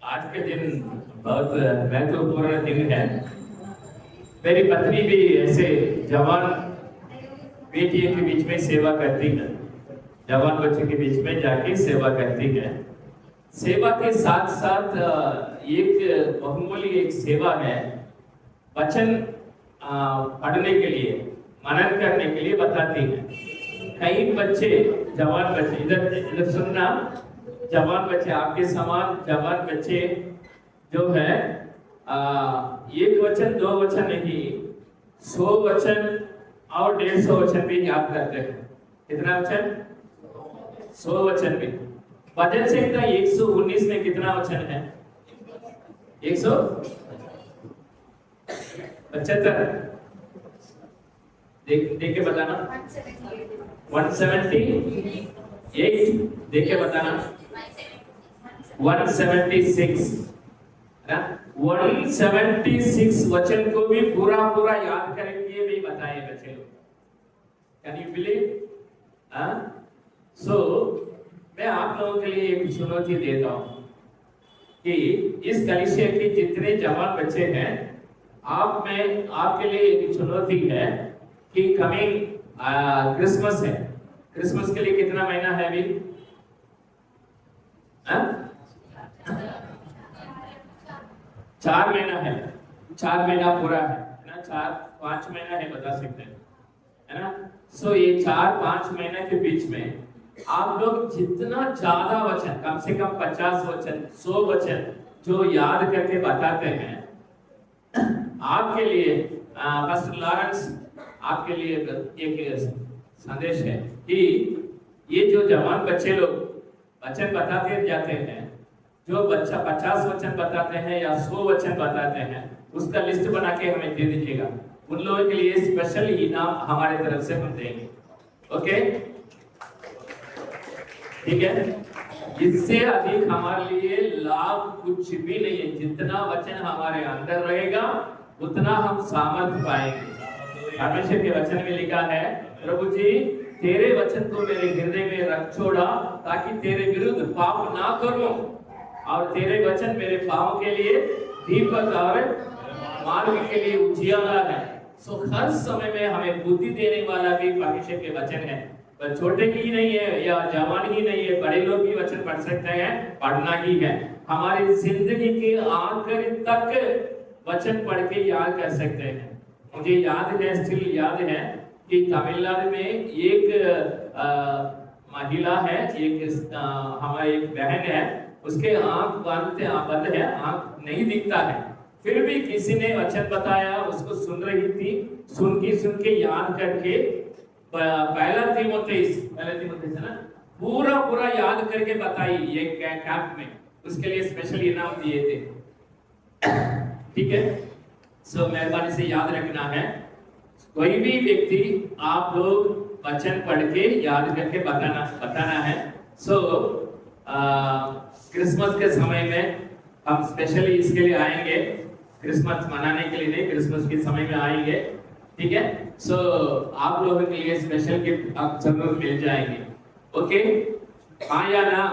आज के दिन बहुत महत्वपूर्ण दिन है। मेरी पत्नी भी ऐसे जवान बेटियों के बीच में सेवा करती है, जवान बच्चों के बीच में जाके सेवा करती है। सेवा के साथ साथ एक बहुमूल्य एक सेवा है, वचन पढ़ने के लिए, मनन करने के लिए बताती है। कई बच्चे, जवान बच्चे, इधर इधर सुनना, जवान बच्चे आपके समान जवान बच्चे जो है एक वचन दो वचन नहीं, 100 वचन और 150 वचन भी याद करते हैं। कितना वचन? 100 वचन भी। वचन से इतना 119 में कितना वचन है? 175। देख के बताना। 178। देख के बताना। 176 है। 176 वचन को भी पूरा पूरा याद करके भी बताए बच्चे लोग। Can you believe? सो मैं आप लोगों के लिए एक चुनौती देता हूं कि इस कलिसिया के जितने जवान बच्चे हैं, आपके लिए एक चुनौती है कि कमिंग क्रिसमस है। क्रिसमस के लिए कितना महीना है अभी? 4 महीना है। 4 महीना पूरा है ना? 4-5 महीना है, बता सकते हैं, है ना? सो ये 4-5 महीने के बीच में आप लोग जितना ज्यादा वचन, कम से कम 50 वचन, 100 वचन जो याद करके बताते हैं, आपके लिए पास्टर लॉरेंस आपके लिए एक संदेश है कि ये जो जवान बच्चे लोग वचन बताते जाते हैं, जो बच्चा 50 वचन बताते हैं या 100 वचन बताते हैं, उसका लिस्ट बना के हमें दे दीजिएगा। उन लोगों के लिए स्पेशल इनाम हमारे तरफ से हम देंगे। ओके, ठीक है? इससे अधिक हमारे लिए लाभ कुछ भी नहीं है। जितना वचन हमारे अंदर रहेगा उतना हम सामर्थ पाएंगे। परमेश्वर के वचन में लिखा है, प्रभु जी तेरे वचन को मेरे हृदय में रख छोड़ा ताकि तेरे विरुद्ध पाप ना करूं, और तेरे वचन मेरे पाँव के लिए दीपक और मार्ग के लिए उजियारा है। सो हर समय में हमें बुद्धि देने वाला भी परमेश्वर के वचन है। पर छोटे ही नहीं है या जवान ही नहीं है, बड़े लोग भी वचन पढ़ सकते हैं, पढ़ना ही है। हमारी जिंदगी के आखिर तक वचन पढ़ के याद कर सकते हैं। मुझे याद है, स्टिल याद है कि तमिलनाडु में एक महिला है, एक हमारी एक बहन है, उसके आंख बंद है, आंख नहीं दिखता है, फिर भी किसी ने वचन बताया, उसको सुन रही थी, सुन के याद करके पहला तीमुथियुस है ना, पूरा याद करके बताई ये कैंप में। उसके लिए स्पेशल इनाम दिए थे। ठीक है? सो मेहरबानी से याद रखना है, कोई भी व्यक्ति आप लोग वचन पढ़ के याद करके बताना है। सो क्रिसमस के समय में हम स्पेशली इसके लिए आएंगे, क्रिसमस मनाने के लिए नहीं, क्रिसमस के समय में आएंगे। ठीक है? सो आप लोगों के लिए स्पेशल गिफ्ट आप जरूर मिल जाएंगे। ओके? हाँ या ना?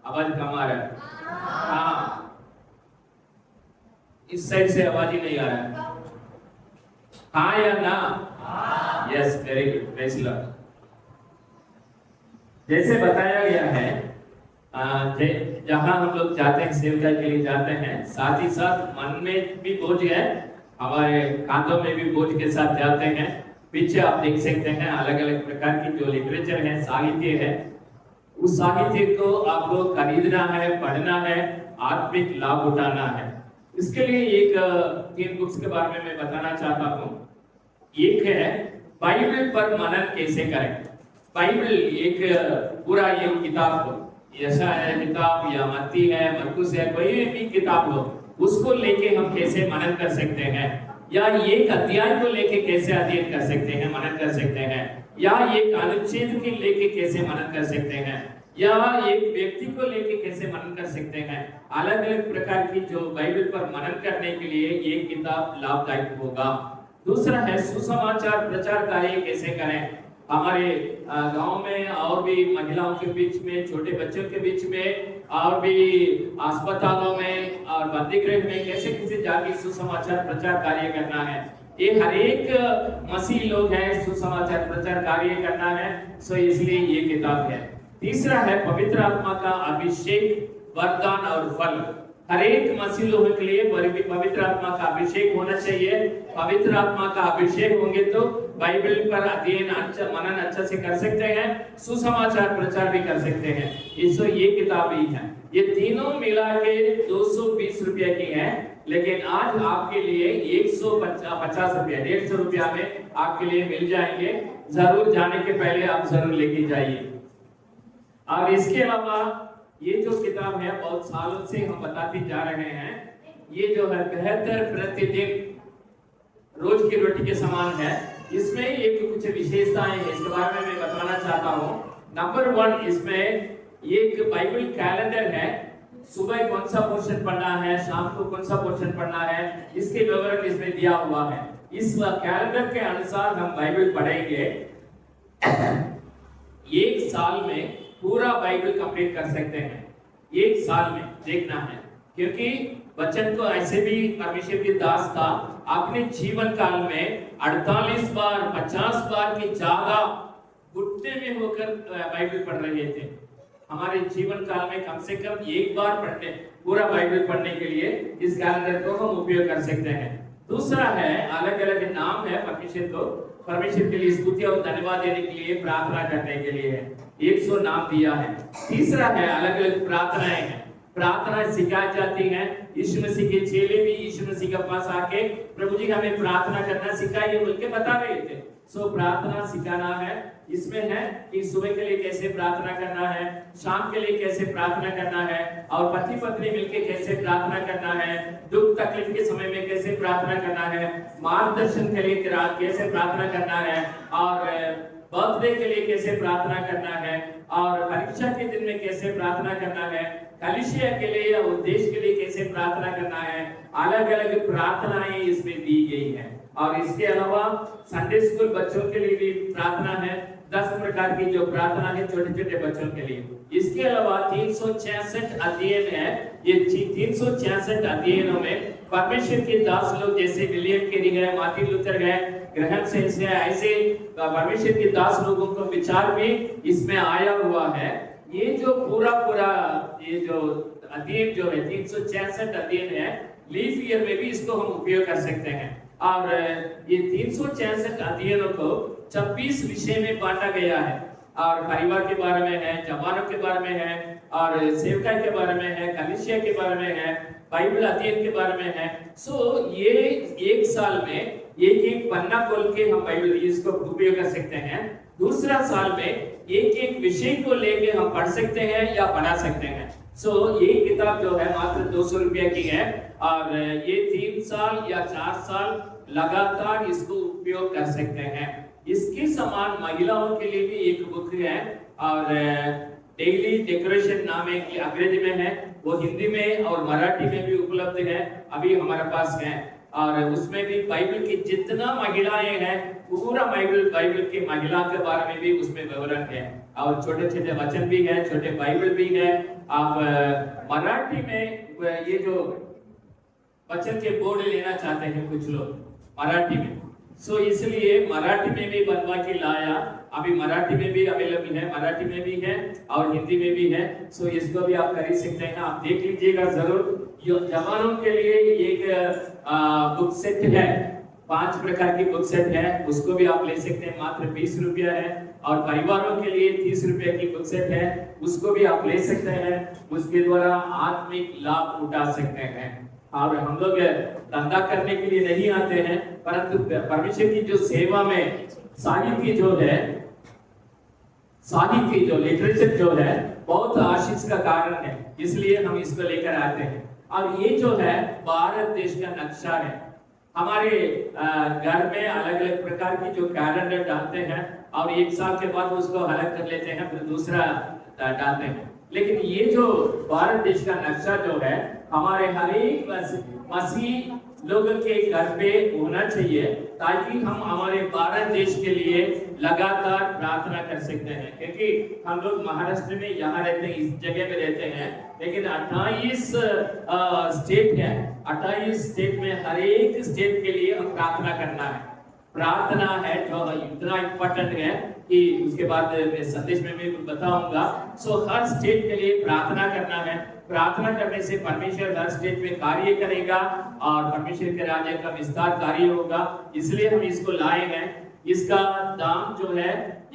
आवाज कम आ रहा है। हाँ, इस साइड से आवाज ही नहीं आ रहा है। हाँ या ना? Yes, very good, praise Lord. जैसे बताया गया है, जहां हम लोग जाते हैं, सेवकाई के लिए जाते हैं, साथ ही साथ मन में भी बोझ है, हमारे कांधों में भी बोझ के साथ जाते हैं। पीछे आप देख सकते हैं अलग अलग प्रकार की जो लिटरेचर है, साहित्य है, उस साहित्य को आपको खरीदना है, पढ़ना है, आत्मिक लाभ उठाना है। इसके लिए एक 3 बुक्स के बारे में मैं बताना चाहता हूँ। एक है बाइबल पर मनन कैसे करें। बाइबल एक पूरा एक किताब हो, यशाया किताब या मत्ती है, मरकुस है, कोई भी किताब हो, उसको लेके हम कैसे मनन कर सकते हैं, या एक अध्याय को लेके कैसे अध्ययन कर सकते हैं, मनन कर सकते हैं, या एक अनुच्छेद के लेके कैसे मनन कर सकते हैं, या एक व्यक्ति को लेके कैसे मनन कर सकते हैं। अलग अलग प्रकार की जो बाइबल पर मनन करने के लिए एक किताब लाभदायक होगा। दूसरा है सुसमाचार प्रचार कार्य कैसे करें। हमारे गांव में और भी महिलाओं के बीच में, छोटे बच्चों के बीच में और भी अस्पतालों में और बंदी गृह में कैसे कैसे जाके सुसमाचार प्रचार कार्य करना है। ये हर एक मसीह लोग हैं, सुसमाचार प्रचार कार्य करना है। सो इसलिए ये किताब है। तीसरा है पवित्र आत्मा का अभिषेक, वरदान और फल। हर एक मसीह लोगों के लिए पवित्र आत्मा का अभिषेक होना चाहिए। पवित्र आत्मा का अभिषेक होंगे तो बाइबल पर अध्ययन मनन अच्छा से कर सकते हैं, सुसमाचार प्रचार भी कर सकते हैं। इसो ये किताब ही है। ये तीनों मिला के 220 रुपए की है, लेकिन आज आपके लिए 150 रुपया, 150 रुपया में आपके लिए मिल जाएंगे। जरूर जाने के पहले आप जरूर लेके जाइए। और इसके अलावा ये जो किताब है बहुत सालों से हम बताते जा रहे हैं। ये जो है 72 प्रतिदिन रोज की रोटी के समान है। इसमें एक कुछ विशेषताएं हैं, इसके बारे में मैं बताना चाहता हूँ। नंबर 1, इसमें एक बाइबल कैलेंडर है। सुबह कौन सा पोर्शन पढ़ना है, शाम को कौन सा पोर्शन पढ़ना है, इसके विवरण इसमें दिया हुआ है। इस कैलेंडर के अनुसार हम बाइबल पढ़ेंगे। एक साल में पूरा बाइबल कंप्लीट कर सकते हैं। एक साल में देखना है, क्योंकि वचन को ऐसे भी परमेश्वर के दास था अपने जीवन काल में 48 बार 50 बार की ज्यादा घुटने में होकर बाइबल पढ़ रहे थे। हमारे जीवन काल में कम से कम एक बार पूरा बाइबल पढ़ने के लिए इस कैलेंडर को हम उपयोग कर सकते हैं। दूसरा है अलग अलग नाम है परमेश्वर के लिए स्तुति और धन्यवाद देने के लिए, प्रार्थना करने के लिए 100 नाम दिया है। तीसरा है अलग अलग प्रार्थनाएं हैं। प्रार्थना सिखाई जाती है। यीशु मसीह के चेले भी यीशु मसीह के पास आके प्रभु जी हमें प्रार्थना करना सिखाइए बोल के बता रहे थे। सो प्रार्थना सिखाना है। इसमें है कि सुबह के लिए कैसे प्रार्थना करना है, शाम के लिए कैसे प्रार्थना करना है, और पति पत्नी मिलकर कैसे प्रार्थना करना है, दुख तकलीफ के समय में कैसे प्रार्थना करना है, मार्गदर्शन के लिए कैसे प्रार्थना करना है, और बर्थडे के लिए कैसे प्रार्थना करना है, और परीक्षा के दिन में कैसे प्रार्थना करना है, कलीसिया के लिए या उद्देश्य के लिए कैसे प्रार्थना करना है। अलग अलग प्रार्थनाएं इसमें दी गई है। और इसके अलावा संडे स्कूल बच्चों के लिए भी प्रार्थना है। 10 प्रकार की जो प्रार्थना है छोटे छोटे बच्चों के लिए। इसके अलावा 366 अध्ययन है। ये 366 अध्ययनों में परमेश्वर के दास लोग जैसे विलियम कैरी है, मार्टिन लूथर है, ग्रहम सेंस है, ऐसे परमेश्वर के दास लोगों का विचार भी इसमें आया हुआ है। ये जो पूरा ये जो अध्ययन जो है 366 अध्ययन है, लीफ ईयर में भी इसको हम उपयोग कर सकते हैं। और ये 366 अध्ययनों को 26 विषय में बांटा गया है। और परिवार के बारे में है, जवानों के बारे में है, और सेवका के बारे में है, कलीसिया के बारे में है, बाइबल अध्ययन के बारे में है। सो ये एक साल में एक एक पन्ना खोल के हम बाइबल इसको उपयोग कर सकते हैं। दूसरा साल में एक एक विषय को लेके हम पढ़ सकते हैं या पढ़ा सकते हैं। सो ये किताब जो है मात्र 200 रुपया की है, और ये 3 साल या 4 साल लगातार इसको उपयोग कर सकते हैं। इसके समान महिलाओं के लिए भी एक बुक है, और डेली डेकोरेशन नाम एक अंग्रेजी में है, वो हिंदी में और मराठी में भी उपलब्ध है, अभी हमारे पास है। और उसमें भी बाइबल की जितना महिलाएं हैं पूरा बाइबल की महिला के बारे में भी उसमें विवरण है, और छोटे छोटे वचन भी है, छोटे बाइबल भी है। आप मराठी में ये जो वचन के बोर्ड लेना चाहते हैं कुछ लोग मराठी में, सो इसलिए मराठी में भी बनवा के लाया। अभी मराठी में भी अवेलेबल है, मराठी में भी है और हिंदी में भी है। सो इसको भी आप खरीद सकते हैं, आप देख लीजिएगा जरूर। जवानों के लिए एक बुक सेट है, 5 प्रकार की बुक सेट है, उसको भी आप ले सकते हैं, मात्र 20 रुपया है। और परिवारों के लिए 30 रुपए की बुक सेट है, उसको भी आप ले सकते हैं, उसके द्वारा आत्मिक लाभ उठा सकते हैं। और हम लोग धंधा करने के लिए नहीं आते हैं, परंतु परमेश्वर की जो सेवा में साहित्य जो लिटरेचर जो है बहुत आशीष का कारण है, इसलिए हम इसको लेकर आते हैं। और ये जो है भारत देश का नक्शा है। हमारे घर में अलग अलग प्रकार की जो कैलेंडर डालते हैं, और 1 साल के बाद उसको अलग कर लेते हैं, फिर दूसरा डालते हैं। लेकिन ये जो भारत देश का नक्शा जो है हमारे हर एक मसीह लोगों के घर पे होना चाहिए, ताकि हम हमारे भारत देश के लिए लगातार प्रार्थना कर सकते हैं। क्योंकि हम लोग महाराष्ट्र में यहाँ रहते हैं, इस जगह में रहते हैं, लेकिन 28 स्टेट है। 28 स्टेट में हर एक स्टेट के लिए हम प्रार्थना करना है। प्रार्थना है जो इतना इम्पोर्टेंट है कि उसके बाद मैं संदेश में भी बताऊंगा। सो हर स्टेट के लिए प्रार्थना करना है। प्रार्थना करने से परमेश्वर हर स्टेट में कार्य करेगा और परमेश्वर के राज्य का विस्तार कार्य होगा। इसलिए हम इसको लाए हैं। इसका दाम जो है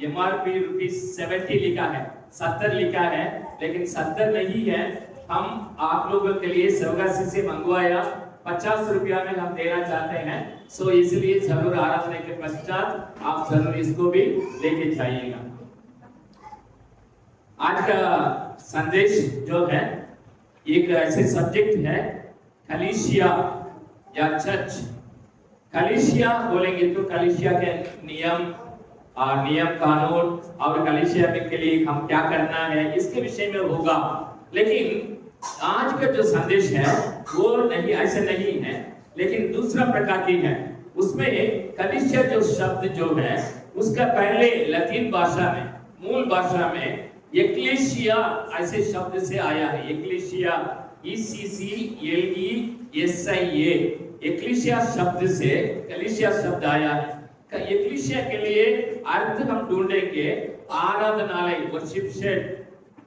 MRP ₹70 लिखा है, 70 लिखा है, लेकिन 70 नहीं है। हम आप लोगों के लिए सरगासी से मंगवाया, 50 रुपया में हम देना चाहते हैं। सो इसलिए जरूर आराधना के पश्चात आप जरूर इसको भी लेके जाइएगा। आज का संदेश जो है एक ऐसे सब्जेक्ट है, कलीसिया या चर्च। कलीसिया बोलेंगे तो कलीसिया के नियम कानून और कलीसिया के लिए हम क्या करना है, इसके विषय में होगा। लेकिन आज का जो संदेश है वो नहीं, ऐसे नहीं है, लेकिन दूसरा प्रकार की है। उसमें कलीसिया जो शब्द जो है उसका पहले लतीन भाषा में, मूल भाषा में एक्लेसिया ऐसे शब्द से आया है। एक्लेसिया ECCLESIA, एक्लेसिया शब्द से कलीसिया शब्द आया है। एक्लेसिया के लिए अर्थ हम ढूंढेंगे आराधनालय, वर्शिप शेड,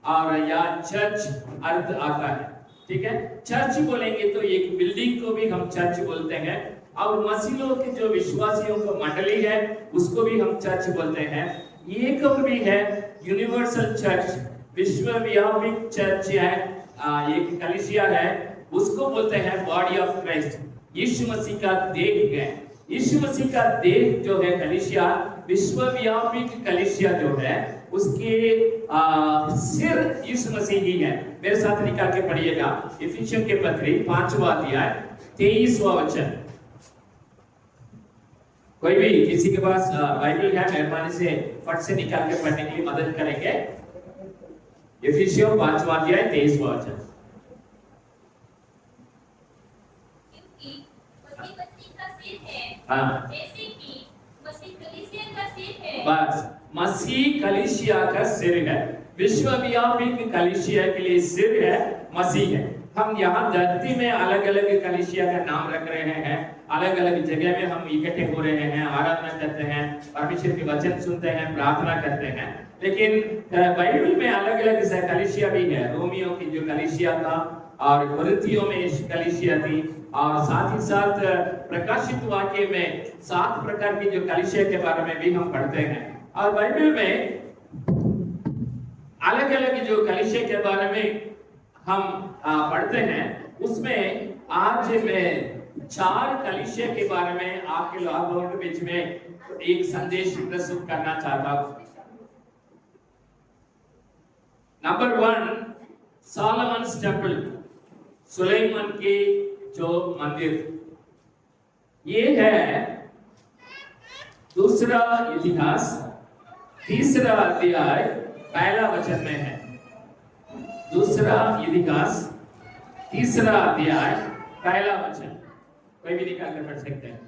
और या चर्च अर्थ आता है। ठीक है, चर्च बोलेंगे तो एक बिल्डिंग को भी हम चर्च बोलते हैं, और मसीहों के जो विश्वासियों को मंडली है उसको भी हम चर्च बोलते हैं। एक और भी है यूनिवर्सल चर्च, विश्वव्यापी चर्च है, एक कलीसिया है, उसको बोलते हैं बॉडी ऑफ क्राइस्ट, यीशु मसीह का देह है। यीशु मसीह का देह जो है कलीसिया, विश्वव्यापी कलीसिया जो है उसके सिर यीशु मसीह ही है। मेरे साथ निकाल के पढ़िएगा, इफिसियों के पत्री 5वां अध्याय 23वां वचन। कोई भी किसी के पास बाइबल है, मेहरबानी से फट से निकाल के पढ़ने के लिए मदद करेंगे। इफिसियों 5वां अध्याय 23वां वचन। हाँ, जैसे कि मसीह कलीसिया का सिर है। बस, मसीह कलीसिया का सिर है। विश्वव्यापी कलीसिया के लिए सिर है, मसीह है। हम यहाँ धरती में अलग अलग कलीसिया का नाम रख रहे हैं, अलग अलग जगह में हम इकट्ठे हो रहे हैं, आराधना करते हैं, परमेश्वर के वचन सुनते हैं, प्रार्थना करते हैं। लेकिन बाइबल में अलग अलग कलीसिया भी है। रोमियो की जो कलीसिया था और कोरिन्थियों में कलीसिया थी, और साथ ही साथ प्रकाशित वाक्य में 7 प्रकार की जो कलीसिया के बारे में भी हम पढ़ते हैं। और बाइबल में अलग अलग जो कलीसिया के बारे में हम पढ़ते हैं, उसमें आज मैं 4 कलीसिया के बारे में आपके लोगों के बीच में एक संदेश प्रस्तुत करना चाहता हूं। नंबर 1, सोलोमन्स टेम्पल, सुलेमान के जो मंदिर, ये है दूसरा इतिहास 3रा अध्याय 1 वचन में है। दूसरा इतिहास 3रा अध्याय 1 वचन, कोई भी निकाल कर पढ़ सकते हैं।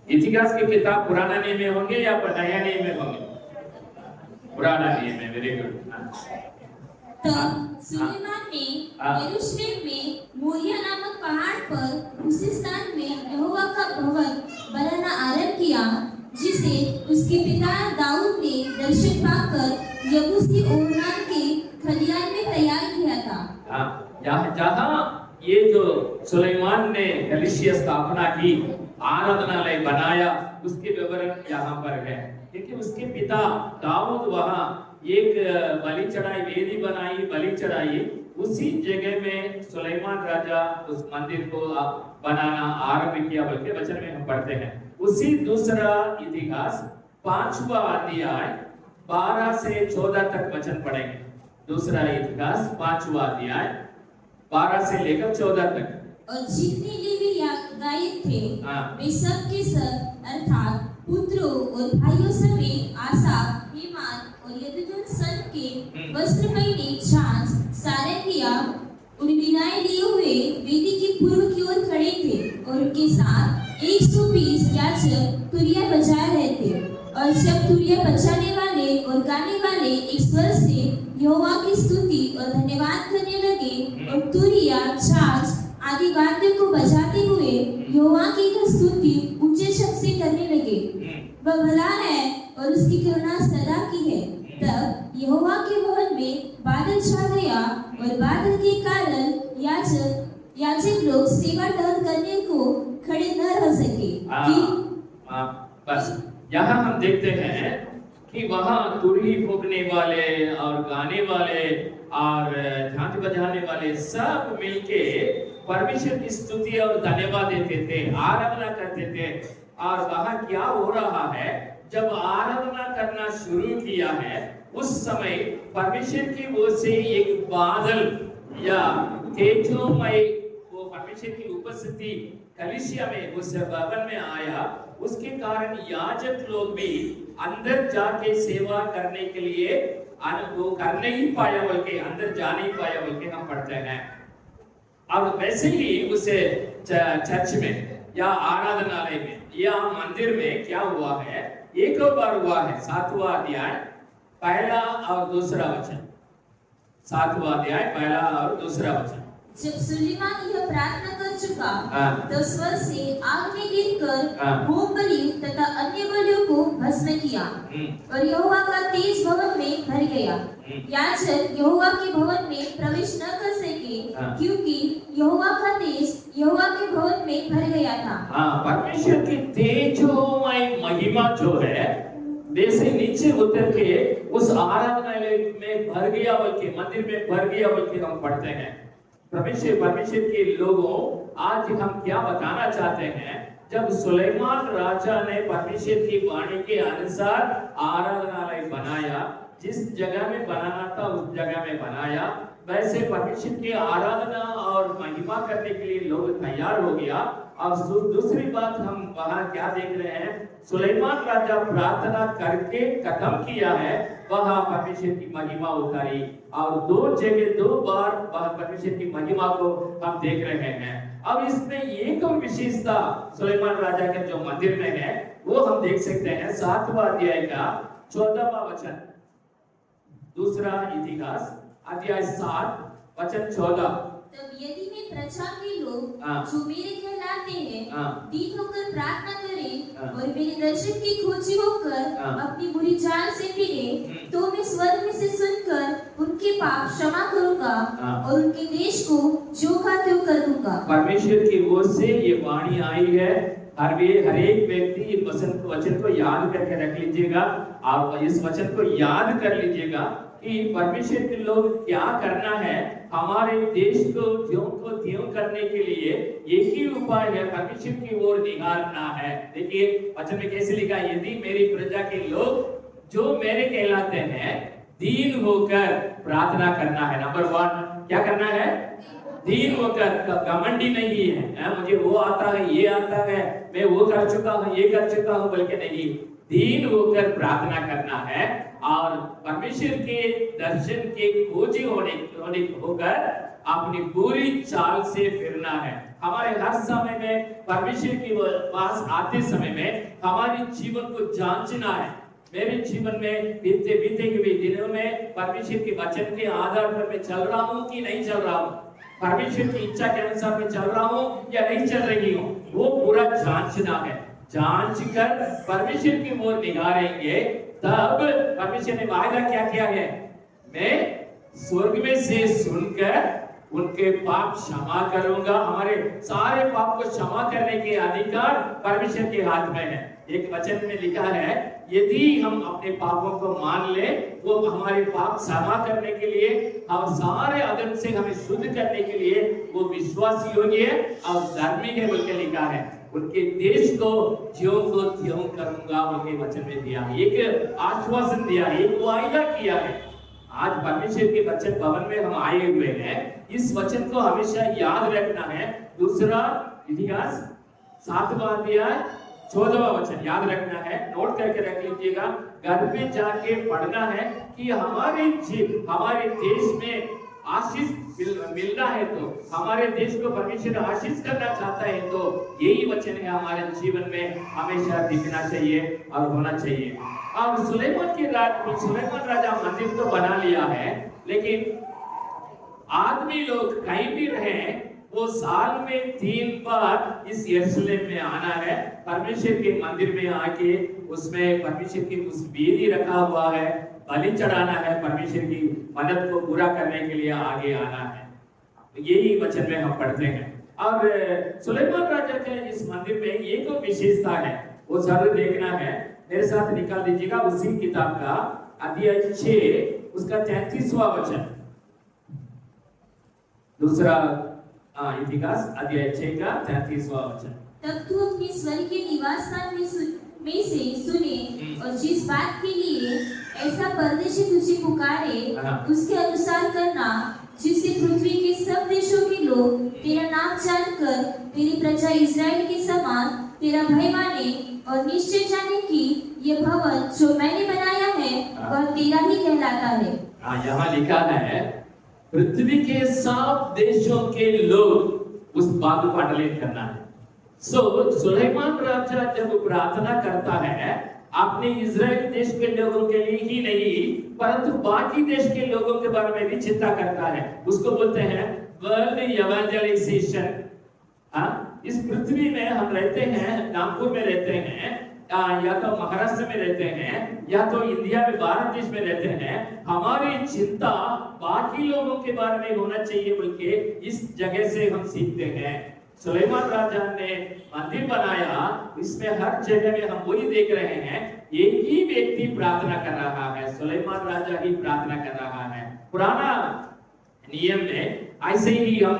इतिहास की किताब पुराना नियम में होंगे या नया नियम में होंगे? पुराना नियम में, वेरी गुड। तब सुलेमान ने यरूशलेम में मोरिया नामक पहाड़ पर उसी स्थान में यहोवा का भवन बनाना आरंभ किया, जिसे उसके पिता दाऊद ने दर्शन पाकर यबूसी ओर्नान के खलियान में तैयार किया था। जहाँ ये जो सुलेमान ने कलीसिया स्थापना की, आराधनालय बनाया, उसके विवरण यहाँ पर है। क्योंकि उसके पिता दाऊद वहाँ एक बलि चढ़ाई, वेदी बनाई, बलि चढ़ाई, उसी जगह में सुलेमान राजा उस मंदिर को बनाना आरंभ किया, बल्कि वचन में हम पढ़ते हैं। उसी दूसरा इतिहास 5वां अध्याय 12 से 14 तक वचन पढ़ेंगे। दूसरा इतिहास 5वां अध्याय 12 से लेकर 14 तक। और जितने लेवी गायक थे, वे सब के सब अर्थात पुत्रों और भाइयों समेत आसाफ, हेमान और यदुतुन सन के वस्त्र पहने छाछ सारे किया उन बिनाए लिए हुए वेदी के पूर्व की ओर खड़े थे और उनके साथ 120 याजक तुरिया बजा रहे थे। और जब तुरिया बजाने वाले और गाने वाले एक स्वर से यहोवा की स्तुति और धन्यवाद करने लगे और तुरिया छाछ आदि वाद्य को बजाते हुए यहोवा की स्तुति ऊंचे शब्द से करने लगे। वह भला है और उसकी करुणा सदा की है। तब यहोवा के भवन में बादल छा गया और बादल के कारण याजक लोग सेवा टहल करने को खड़े न रह सके। बस यहाँ हम देखते हैं कि वहाँ तुरही फूंकने वाले और गाने वाले और झांझ बजाने वाले सब मिलके परमेश्वर की स्तुति और धन्यवाद देते थे, आराधना करते थे। और वहाँ क्या हो रहा है, जब आराधना करना शुरू किया है उस समय परमेश्वर की ओर से एक बादल या तेजोमय वो परमेश्वर की उपस्थिति कलीसिया में उस भवन में आया। उसके कारण याजक लोग भी अंदर जाके सेवा करने के लिए वो कर नहीं पाया, बल्कि अंदर जा नहीं पाया, बल्कि हम पढ़ते हैं। और वैसे ही उस चर्च में या आराधनालय में या मंदिर में क्या हुआ है, एक बार हुआ है 7वां अध्याय पहला और दूसरा वचन। 7वां अध्याय पहला और दूसरा वचन। जब सुलेमान यह प्रार्थना कर चुका तो स्वर से आग में गिरकर होम बलि तथा अन्य बलियों को भस्म किया और यहोवा का तेज भवन में भर गया। याजक यहोवा के भवन में प्रवेश न कर सके क्योंकि यहोवा का तेज यहोवा के भवन में भर गया था। परमेश्वर की तेजोमय महिमा जो है वैसे नीचे उतर के उस आराधनालय में भर गया, बल्कि मंदिर में भर गया, बल्कि हम पढ़ते हैं। परमेश्वर के लोगों, आज हम क्या बताना चाहते हैं, जब सुलेमान राजा ने परमेश्वर की वाणी के अनुसार आराधनालय बनाया, जिस जगह में बनाना था उस जगह में बनाया, वैसे परमेश्वर की आराधना और महिमा करने के लिए लोग तैयार हो गया। और दूसरी बात हम वहाँ क्या देख रहे हैं, सुलेमान राजा प्रार्थना करके खत्म किया है, वहाँ परमेश्वर की महिमा उतारी। और दो बार परमेश्वर की महिमा को हम देख रहे हैं। अब इसमें एक विशेषता सुलेमान राजा के जो मंदिर में है वो हम देख सकते हैं 7वां अध्याय का 14वां वचन। दूसरा इतिहास अध्याय 7 वचन 14। तब यदि मैं प्रजा के लोग जो मेरे कहलाते हैं दीन होकर प्रार्थना करें और मेरे दर्शन की खोजी होकर अपनी बुरी चाल से फिरे, तो मैं स्वर्ग में से सुनकर उनके पाप क्षमा करूंगा और उनके देश को जो का त्यों कर दूंगा। परमेश्वर की ओर से ये वाणी आई है। हर एक व्यक्ति इस वचन को याद करके रख लीजिएगा। आप इस वचन को याद कर लीजिएगा कि परमेश्वर के लोग क्या करना है, हमारे देश को त्यों करने के लिए एक ही उपाय है, परमेश्वर की ओर निहारना है। देखिए वचन में कैसे लिखा है, यदि मेरी प्रजा के लोग जो मेरे कहलाते हैं दीन होकर प्रार्थना करना है। नंबर 1 क्या करना है, दीन होकर, घमंडी नहीं है, मुझे वो आता है, ये आता है, मैं वो कर चुका हूँ, ये कर चुका हूँ, बल्कि नहीं, दीन होकर प्रार्थना करना है और परमेश्वर के दर्शन के खोजी होकर अपनी पूरी चाल से फिरना है। हमारे हर समय में परमेश्वर के पास आते समय में हमारे जीवन को जांचना है। मेरे जीवन में बीते हुए दिनों में परमेश्वर के वचन के आधार पर मैं चल रहा हूँ कि नहीं चल रहा हूँ, परमेश्वर की इच्छा के अनुसार मैं चल रहा हूँ या नहीं चल रही हूँ, वो पूरा जांचना है। जांच कर परमेश्वर की ओर निहारेंगे, तब परमेश्वर ने वायदा क्या किया है, मैं स्वर्ग में से सुनकर उनके पाप क्षमा करूंगा। हमारे सारे पाप को क्षमा करने के अधिकार परमेश्वर के हाथ में है। एक वचन में लिखा है, यदि हम अपने पापों को मान ले, वो हमारे पाप क्षमा करने के लिए, हम सारे अधर्म से हमें शुद्ध करने के लिए वो विश्वासी योग्य है और धर्मी है बोल के लिखा है। उनके देश को ज्यों को त्यों करूंगा उनके वचन में दिया है, एक आश्वासन दिया है, एक वायदा किया है। आज परमेश्वर के वचन भवन में हम आए हुए हैं, इस वचन को हमेशा याद रखना है। दूसरा इतिहास 7वां अध्याय 14वां वचन याद रखना है, नोट करके रख लीजिएगा। घर पे जाके पढ़ना है कि हमारे देश में आशीष मिलना है, तो हमारे देश को परमेश्वर आशीष करना चाहता है, तो यही वचन है हमारे जीवन में हमेशा दिखना चाहिए और होना चाहिए। और सुलेमान राजा मंदिर तो बना लिया है, लेकिन आदमी लोग कहीं भी रहे वो साल में 3 बार इस यरूशलेम में आना है, परमेश्वर के मंदिर में आके उसमें परमेश्वर की उस वेदी रखा हुआ है, बलि चढ़ाना है, परमेश्वर की मदद को पूरा करने के लिए आगे आना है। तो यही वचन में हम पढ़ते हैं। और सुलेमान राजा के इस मंदिर में एक विशेषता है, वो जरूर देखना है। मेरे साथ निकाल दीजिएगा उसी किताब का अध्याय 6 उसका 33वां वचन। दूसरा इतिहास अध्याय 6 का 33वां वचन। तब तू अपने स्वर्ग के निवास स्थान में से सुने और जिस बात के लिए ऐसा परदेशी तुझे पुकारे उसके अनुसार करना, जिससे पृथ्वी के सब देशों के लोग तेरा नाम जानकर तेरी प्रजा इस्राएल के समान तेरा भय माने और निश्चय जाने कि यह भवन जो मैंने बनाया है वह तेरा ही कहलाता है। यहाँ लिखा है पृथ्वी के सब देशों के लोग उस बात को पालन करना है। सुलेमान राजा जब प्रार्थना करता है अपने इजराइल देश के लोगों के लिए ही नहीं, परंतु बाकी देश के लोगों के बारे में भी चिंता करता है। उसको बोलते हैं वर्ल्ड इवेंजलाइजेशन। इस पृथ्वी में हम रहते हैं, नागपुर में रहते हैं, या तो महाराष्ट्र में रहते हैं, या तो इंडिया में भारत देश में रहते हैं, हमारी चिंता बाकी लोगों के बारे में होना चाहिए बोल के इस जगह से हम सीखते हैं। सुलेमान राजा ने मंदिर बनाया, इसमें हर जगह में हम वही देख रहे हैं, एक ही व्यक्ति प्रार्थना कर रहा है, सुलेमान राजा ही प्रार्थना कर रहा है। पुराना नियम में ऐसे ही हम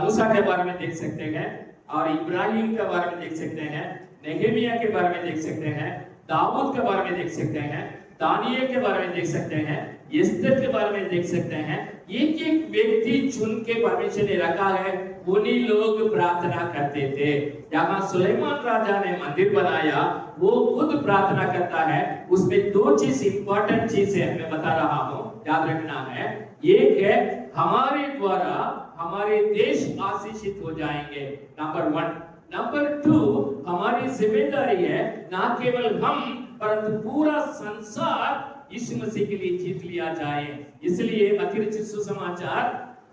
मूसा के बारे में देख सकते हैं, और इब्राहिम के बारे में देख सकते हैं, नेहेमिया के बारे में देख सकते हैं, दाऊद के बारे में देख सकते हैं, दानियल के बारे में देख सकते हैं, एस्तेर के बारे में देख सकते हैं। एक एक व्यक्ति चुन के परमेश्वर ने रखा है, उन्हीं लोग प्रार्थना करते थे। यहाँ सुलेमान राजा ने मंदिर बनाया, वो खुद प्रार्थना करता है। उसमें 2 चीज इंपॉर्टेंट चीज है, मैं बता रहा हूँ, याद रखना है। एक है हमारे द्वारा हमारे देश आशीषित हो जाएंगे, नंबर 1। नंबर 2, हमारी जिम्मेदारी है ना केवल हम परंतु पूरा संसार यीशु मसीह के लिए जीत लिया जाए। इसलिए मत्ती रचित सुसमाचार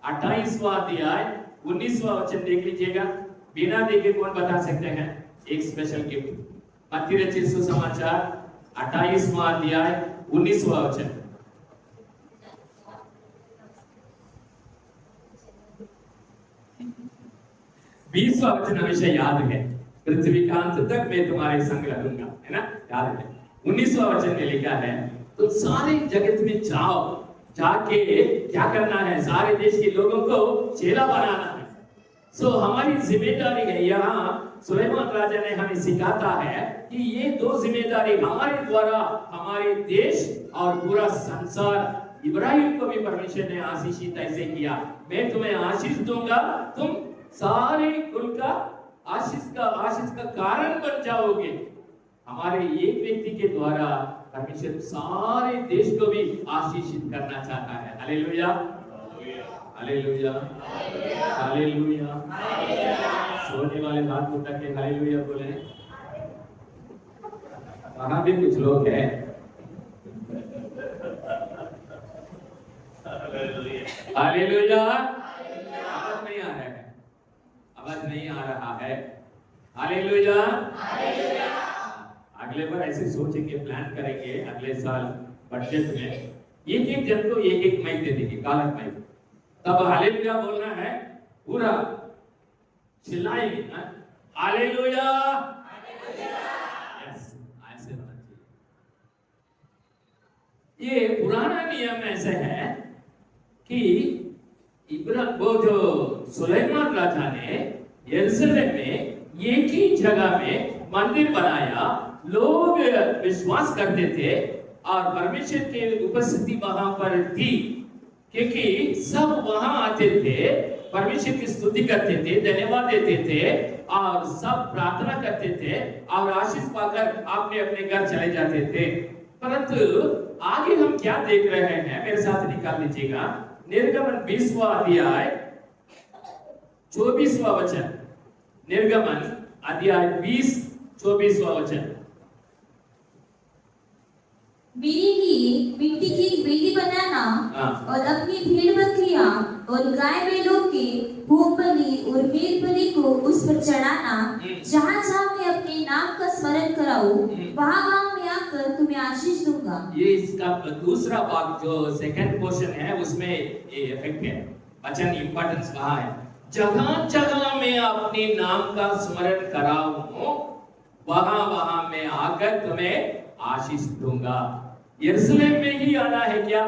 28वां अध्याय 19वां वचन देख लीजिएगा। बिना देखे कौन बता सकते हैं एक स्पेशल गिफ्ट। मत्ती रचित सुसमाचार 28वां अध्याय 19वां वचन। बीसवां वचन हमेशा याद है, पृथ्वी का अंत तक मैं तुम्हारे संग रहूंगा, है ना, याद है। 19वां वचन में लिखा है तुम सारे जगत में जाओ, जाके क्या करना है, सारे देश के लोगों को चेला बनाना है। हमारी जिम्मेदारी है। यहाँ सुलेमान राजा ने हमें सिखाता है कि ये 2 जिम्मेदारी हमारे द्वारा हमारे देश और पूरा संसार। इब्राहिम को भी परमेश्वर ने आशीषित ऐसे किया, मैं तुम्हें आशीष दूंगा, तुम सारे कुल का आशीष का कारण बन जाओगे। हमारे एक व्यक्ति के द्वारा परमेश्वर सारे देश को भी आशीषित करना चाहता है। Hallelujah, hallelujah, hallelujah. सोने वाले हाथ उठा के हालेलुया बोले। वहां भी कुछ लोग हैं। हालेलुया। आवाज नहीं आ रहा है, आवाज नहीं आ रहा है। हालेलुया। अगले बार ऐसे सोचेंगे, प्लान करेंगे, अगले साल बजट में एक जन को एक माइक दे देंगे, कालक माइक। तब हालेलुया बोलना है, पूरा चिल्लाएंगे, हालेलुया। ऐसे होना चाहिए। ये पुराना नियम ऐसे है कि वो जो सुलेमान राजा ने यरूशलेम में एक ही जगह में मंदिर बनाया, लोग विश्वास करते थे और परमेश्वर की उपस्थिति वहां पर थी, क्योंकि सब वहां आते थे, परमेश्वर की स्तुति करते थे, धन्यवाद देते थे और सब प्रार्थना करते थे और आशीष पाकर अपने अपने घर चले जाते थे। परंतु आगे हम क्या देख रहे हैं, मेरे साथ निकाल लीजिएगा। निर्गमन 20वां अध्याय 24वां वचन। निर्गमन अध्याय 20 24वां वचन। मेरे लिए मिट्टी की एक वेदी बनाना और अपनी भेड़ बकरियां और गाय बैलों के होम बलि और मेल बलि को उस पर चढ़ाना। जहाँ जहाँ मैं अपने नाम का स्मरण कराऊं, वहाँ वहाँ मैं आकर तुम्हें आशीष दूंगा। ये इसका दूसरा भाग जो सेकंड पोर्शन है उसमें ये इफेक्ट है, वचन इंपॉर्टेंस वहाँ है। जहाँ जहाँ मैं अपने नाम का स्मरण कराऊं, वहाँ वहाँ मैं आकर तुम्हें आशीष दूंगा। यरूशलेम में ही आना है क्या?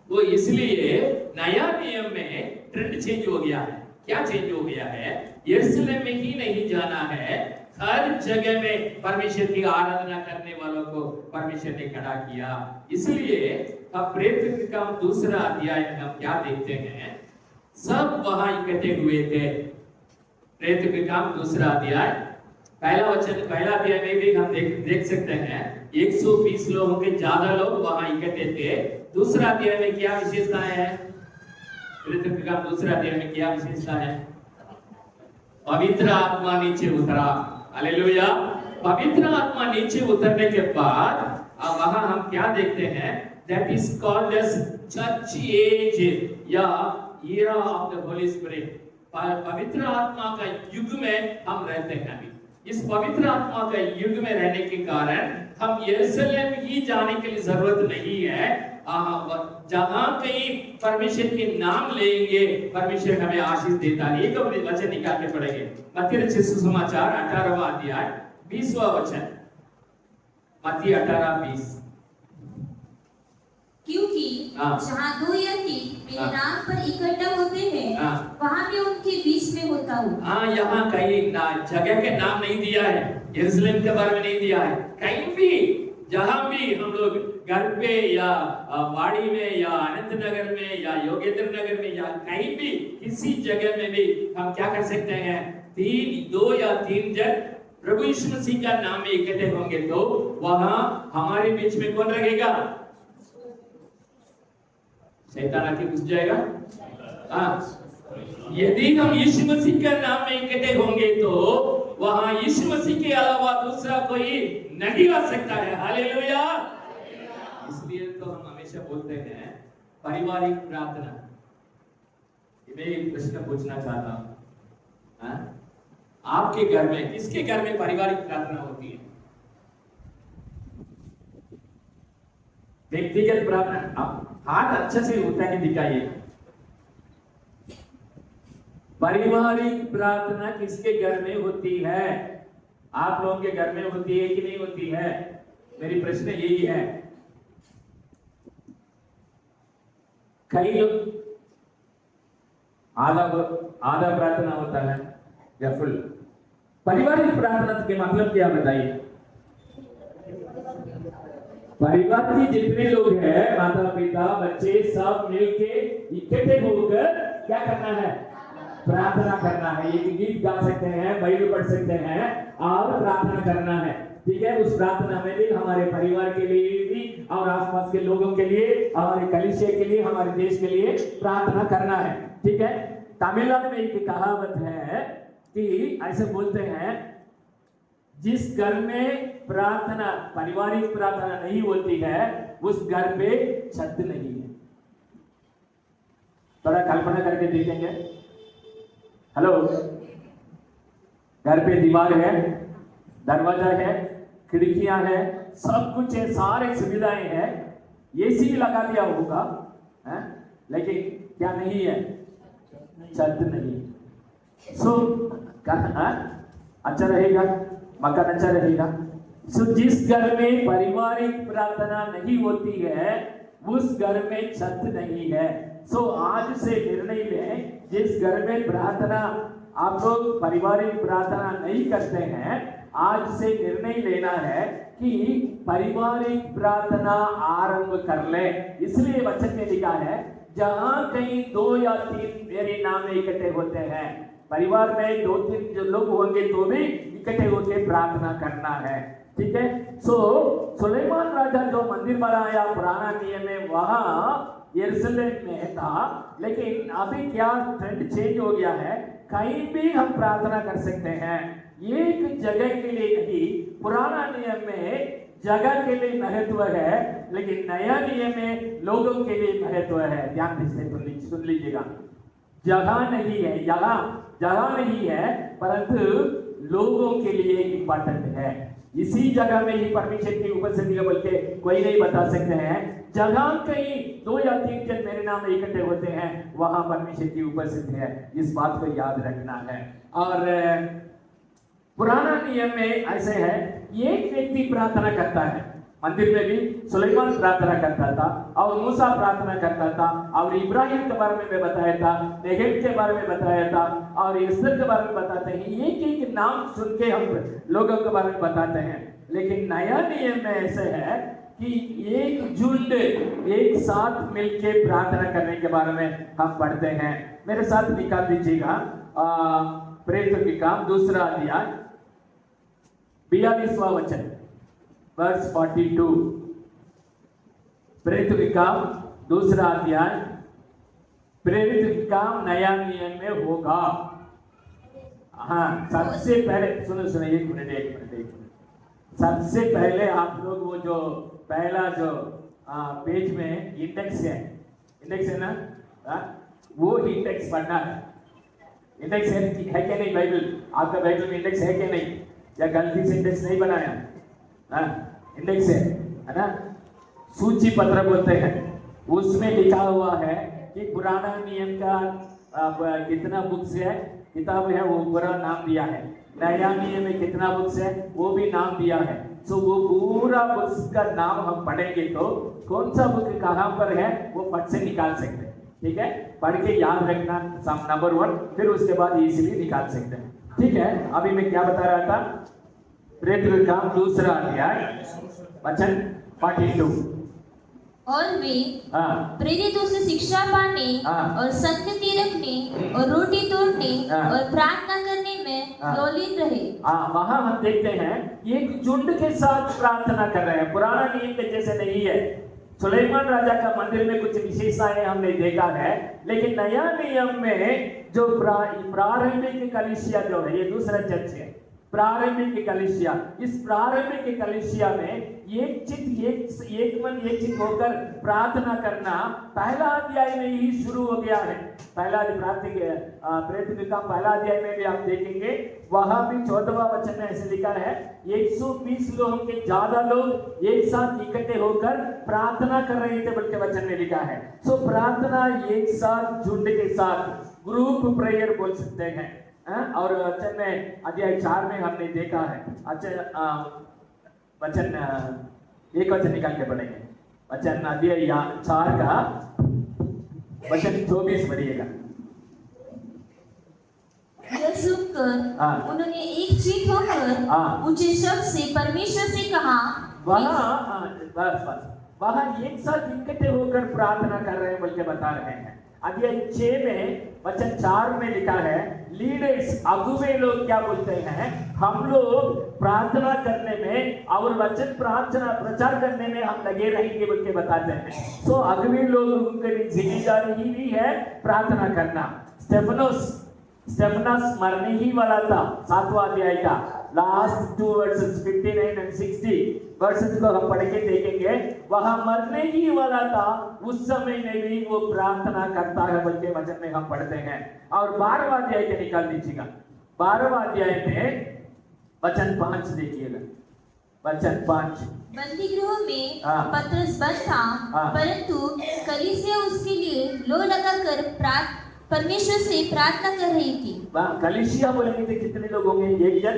वो इसलिए नया नियम में ट्रेंड चेंज हो गया है। क्या चेंज हो गया है? यरूशलेम में ही नहीं जाना है, हर जगह में परमेश्वर की आराधना करने वालों को परमेश्वर ने खड़ा किया। इसलिए अब प्रेरित का दूसरा अध्याय में हम क्या देखते हैं, सब वहां इकट्ठे हुए थे। प्रेरित के काम दूसरा अध्याय पहला वचन, पहला अध्याय में भी हम देख सकते हैं 120 लोगों के ज्यादा लोग वहां इकट्ठे थे। दूसरा अध्याय में क्या विशेषताएं हैं? प्रेरित के काम दूसरा अध्याय में क्या विशेषता है? पवित्र आत्मा नीचे उतरा। हालेलुया। पवित्र आत्मा नीचे उतरने के बाद अब वहां हम क्या देखते हैं? That is called as church age या era of the Holy Spirit। पवित्र आत्मा का युग में हम रहते हैं अभी। इस पवित्र आत्मा का युग में रहने के कारण हम यरूशलेम ही जाने के लिए जरूरत नहीं है। जहां कहीं परमेश्वर के नाम लेंगे, परमेश्वर हमें आशीष देता है। एक वचन निकाल के पढ़ेंगे, मत्ती रचित सुसमाचार 18वां अध्याय 20वां वचन। मत्ती 18:20। क्योंकि जहाँ दो या तीन मेरे नाम पर इकट्ठा होते हैं, वहाँ मैं उनके बीच में होता हूँ। यहाँ कहीं जगह के नाम नहीं दिया है, यरूशलेम के बारे में नहीं दिया है। कहीं भी जहाँ भी हम लोग घर पे या वाड़ी में या अनंत नगर में या योगेंद्र नगर में या कहीं भी किसी जगह में भी हम क्या कर सकते हैं? 2 या 3 जन प्रभु यीशु मसीह का नाम में इकट्ठे होंगे तो वहां हमारे बीच में कौन रहेगा? शैतान आके घुस जाएगा। यदि हम यीशु मसीह के नाम में इकट्ठे होंगे तो वहां यीशु मसीह के अलावा दूसरा कोई नहीं आ सकता है। हालेलुया। इसलिए तो हम हमेशा बोलते हैं पारिवारिक प्रार्थना। मैं एक प्रश्न पूछना चाहता हूं, आपके घर में, किसके घर में पारिवारिक प्रार्थना होती है? व्यक्तिगत प्रार्थना। आप हाथ अच्छे से उठा के दिखाइए। पारिवारिक प्रार्थना किसके घर में होती है? आप लोगों के घर में होती है कि नहीं होती है? मेरी प्रश्न यही है। कई लोग आधा प्रार्थना होता है या फुल। पारिवारिक प्रार्थना के मतलब क्या बताइए? परिवार के जितने लोग हैं, माता पिता बच्चे सब मिलके इकट्ठे होकर क्या करना है? प्रार्थना करना है। एक गीत गा सकते हैं, बाइबल पढ़ सकते हैं और प्रार्थना करना है। ठीक है। उस प्रार्थना में भी हमारे परिवार के लिए भी और आसपास के लोगों के लिए, हमारे कलीसिया के लिए, हमारे देश के लिए प्रार्थना करना है। ठीक है। तमिलनाडु में एक कहावत है कि ऐसे बोलते हैं, जिस घर में प्रार्थना, पारिवारिक प्रार्थना नहीं होती है, उस घर पे छत नहीं है। थोड़ा कल्पना करके देखेंगे। हेलो, घर पे दीवार है, दरवाजा है, खिड़कियां है, सब कुछ है, सारे सुविधाएं हैं, एसी भी लगा दिया होगा, लेकिन क्या नहीं है? छत नहीं। सो अच्छा रहेगा, मकान अच्छा रहेगा। सो जिस घर में पारिवारिक प्रार्थना नहीं होती है, उस घर में छत नहीं है। सो आज से निर्णय लें, जिस घर में प्रार्थना आप लोग पारिवारिक प्रार्थना नहीं करते हैं, आज से निर्णय लेना है कि पारिवारिक प्रार्थना आरंभ कर ले। इसलिए वचन में लिखा है, जहां कहीं 2 या 3 मेरे नाम में इकट्ठे होते हैं, परिवार में 2-3 जो लोग होंगे तो भी इकट्ठे होकर प्रार्थना करना है। ठीक है। सो सुलेमान राजा जो मंदिर बनाया पुराना नियम में वहां यरूशलेम में था, लेकिन अभी क्या ट्रेंड चेंज हो गया है, कहीं भी हम प्रार्थना कर सकते हैं, एक जगह के लिए नहीं। पुराना नियम में जगह के लिए महत्व है, लेकिन नया नियम में लोगों के लिए महत्व है। ध्यान से सुन लीजिएगा, जगह नहीं है, जगह नहीं है, परंतु लोगों के लिए इंपॉर्टेंट है। इसी जगह में ही परमेश्वर की उपस्थिति का बल्कि कोई नहीं बता सकते हैं। जगह कहीं 2 या 3 जन मेरे नाम में इकट्ठे होते हैं, वहां परमेश्वर की उपस्थिति है, इस बात को याद रखना है। और पुराना नियम में ऐसे है, एक व्यक्ति प्रार्थना करता है। मंदिर में भी सुलेमान प्रार्थना करता था और मूसा प्रार्थना करता था और इब्राहिम के बारे में बताया था, नेहेम के बारे में बताया था और एस्तर के बारे में बताते हैं। एक एक नाम सुन के हम लोगों के बारे में बताते हैं। लेकिन नया नियम में ऐसे है कि एक झुंड एक साथ मिलके प्रार्थना करने के बारे में हम पढ़ते हैं। मेरे साथ निकाल दीजिएगा प्रेरितों के काम 2 अध्याय 42वां वचन, वर्स 42। प्रेरितों के काम 2 अध्याय, प्रेरित के काम नया नियम में होगा। हाँ, सबसे पहले सुनो एक मिनट। सबसे पहले आप लोग वो जो पहला जो पेज में इंडेक्स है ना, वो इंडेक्स पढ़ना है। इंडेक्स है क्या नहीं? बाइबल, आपका बाइबल में इंडेक्स है क्या नहीं? या गलती से इंडेक्स नहीं बनाया? इंडेक्स है ना, सूची पत्र बोलते हैं। उसमें लिखा हुआ है कि पुराना नियम का कितना बुक्स है, किताब है, वो पूरा नाम दिया है। नया नियम में कितना बुक्स है, वो भी नाम दिया है। सो वो पूरा बुक्स का नाम हम पढ़ेंगे तो कौन सा बुक कहाँ पर है वो फट से निकाल सकते हैं। ठीक है, पढ़ के याद रखना नंबर 1, फिर उसके बाद इजीली निकाल सकते हैं। ठीक है, अभी मैं क्या बता रहा था? प्रेरितों के काम 2 अध्याय वचन 42। और वे प्रेरितों से शिक्षा पाने और संगति रखने और रोटी तोड़ने और प्रार्थना करने में लौलीन रहे। वहां हम देखते हैं एक झुंड के साथ प्रार्थना कर रहे हैं। पुराना नियम के जैसे नहीं है। सुलेमान राजा का मंदिर में कुछ विशेषताएं हमने देखा है, लेकिन नया नियम में जो प्रारंभिक कलीसिया जो है, ये दूसरा चर्च है, प्रारंभिक कलीसिया। इस प्रारंभिक कलीसिया में एक चित होकर प्रार्थना करना पहला अध्याय में ही शुरू हो गया है। पहला प्रेरितों का पहला अध्याय में भी आप देखेंगे, वहां भी 14वां वचन में ऐसे लिखा है, 120 लोगों के ज्यादा लोग एक साथ इकट्ठे होकर प्रार्थना कर रहे थे, बल्कि वचन में लिखा है। सो प्रार्थना एक साथ झुंड के साथ ग्रुप प्रेयर बोल सकते हैं। और वचन में अध्याय 4 में हमने देखा है। अच्छा, वचन एक वचन निकाल के पढ़ेंगे। वचन अध्याय 4 का वचन 24 पढ़िएगा। यह सुनकर उन्होंने एक चित होकर ऊंचे शब्द से परमेश्वर से कहा। वहां एक साथ इकट्ठे होकर प्रार्थना कर रहे हैं, बल्कि बता रहे हैं। अध्याय 6 में वचन 4 में लिखा है, लीडर्स अगुवे लोग क्या बोलते हैं, हम लोग प्रार्थना करने में और वचन प्रार्थना प्रचार करने में हम लगे रहेंगे बोल के बताते हैं। सो अगुवे लोगों की जिम्मेदारी ही है प्रार्थना करना। स्टेफनस मरने ही वाला था। 7वां अध्याय का लास्ट 2 वर्सेस 59 और 60 वर्सेस को हम पढ़ के देखेंगे। वहां मरने ही वाला था, उस समय में भी वो प्रार्थना करता है, बल्कि वचन में हम पढ़ते हैं। और 12वां अध्याय के निकाल दीजिएगा। 12वां अध्याय में वचन 5 देखिएगा। वचन 5, बंदी गृह में पतरस बंद था, परंतु कलीसिया उसके लिए लो लगाकर परमेश्वर से प्रार्थना कर रही थी। कलीसिया बोलेंगे तो कितने लोग होंगे? एक जन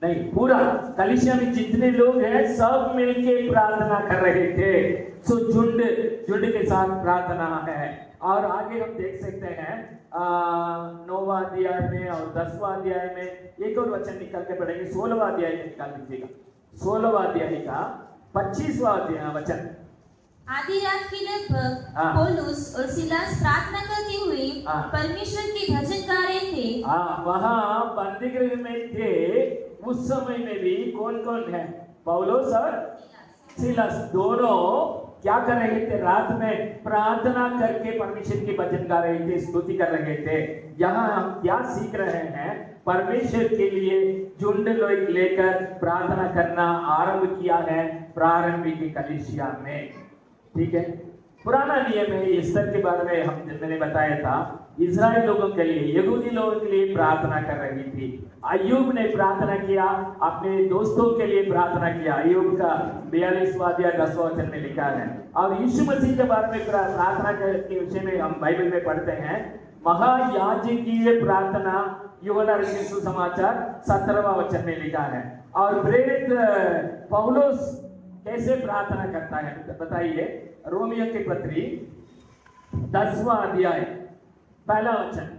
नहीं, पूरा कलीसिया में जितने लोग हैं सब मिलके प्रार्थना कर रहे थे। सो झुंड के साथ प्रार्थना है। और आगे हम देख सकते हैं 9वां अध्याय में और 10वां अध्याय में एक और वचन निकाल के पढ़ेंगे। 16वां अध्याय में निकाल दीजिएगा। 16वां अध्याय का 25वां वचन। आधी रात की लगभग पौलुस और सिलास प्रार्थना करते हुए परमेश्वर के भजन गा रहे थे हाँ, वहाँ बंदीगृह में थे। उस समय में भी कौन कौन है? पौलुस और सिलास दोनों क्या कर रहे थे? रात में प्रार्थना करके परमेश्वर की वचन गा रहे थे, स्तुति कर रहे थे। यहाँ हम क्या सीख रहे हैं? परमेश्वर के लिए झुंड लोग लेकर प्रार्थना करना आरंभ किया है प्रारंभिक कलीसिया में। ठीक है, पुराना नियम है। ईस्टर के बारे में मैंने बताया था। इजराइल लोगों के लिए, यहूदी लोगों के लिए प्रार्थना कर रही थी। अय्यूब ने प्रार्थना किया, अपने दोस्तों के लिए प्रार्थना किया। अय्यूब का 42वां अध्याय 10वां वचन में लिखा है। और यीशु मसीह के बारे में प्रार्थना के विषय में हम बाइबल में पढ़ते हैं। महायाजकीय प्रार्थना यूहन्ना रचित सुसमाचार 17वां वचन में लिखा है। और प्रेरित पौलुस कैसे प्रार्थना करता है बताइए? रोमियो की पत्री 10वां अध्याय पहला वचन।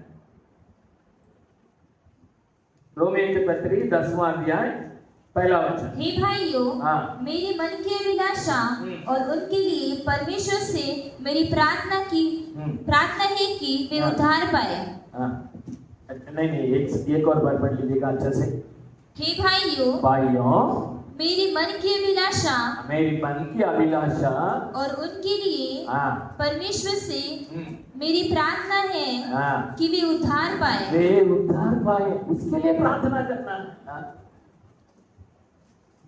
रोमियो की पत्री 10वां अध्याय पहला वचन। हे भाइयों, हाँ। मेरे मन की अभिलाषा और उनके लिए परमेश्वर से मेरी प्रार्थना है कि वे उद्धार पाए। हाँ। नहीं, एक और बार पढ़ लीजिएगा अच्छा से। हे भाइयों, मेरी मन की अभिलाषा और उनके लिए परमेश्वर से मेरी प्रार्थना है कि वे उद्धार पाए। उसके लिए प्रार्थना करना है,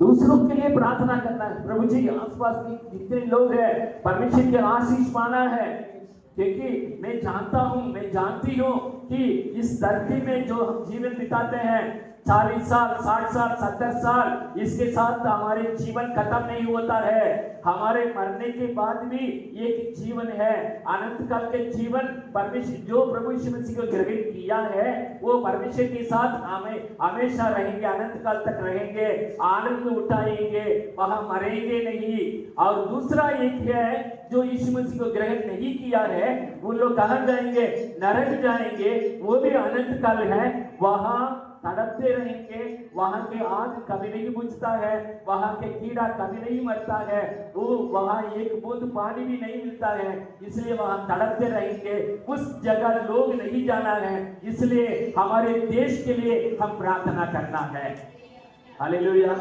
दूसरों के लिए प्रार्थना करना है। प्रभु जी, आसपास के जितने लोग हैं परमेश्वर के आशीष पाना है, क्योंकि मैं जानती हूँ कि इस धरती में जो हम जीवन बिताते हैं 40 साल, 60 साल, 70 साल, इसके साथ हमारे जीवन खत्म नहीं होता है। हमारे मरने के बाद भी एक जीवन है, अनंत काल के जीवन। परमेश्वर जो प्रभु यीशु मसीह को ग्रहण किया है वो परमेश्वर के साथ हमें हमेशा रहेंगे, अनंत काल तक रहेंगे, आनंद उठाएंगे, वहां मरेंगे नहीं। और दूसरा एक है जो यीशु मसीह को ग्रहण नहीं किया है, वो लोग कहाँ जाएंगे? नरक जाएंगे। वो भी अनंत काल है, वहां तड़पते रहेंगे। वहां के आग कभी नहीं बुझता है, वहां के कीड़ा कभी नहीं मरता है, वो वहां एक बूंद पानी भी नहीं मिलता है, इसलिए वहां तड़पते रहेंगे। उस जगह लोग नहीं जाना है, इसलिए हमारे देश के लिए हम प्रार्थना करना है। Hallelujah,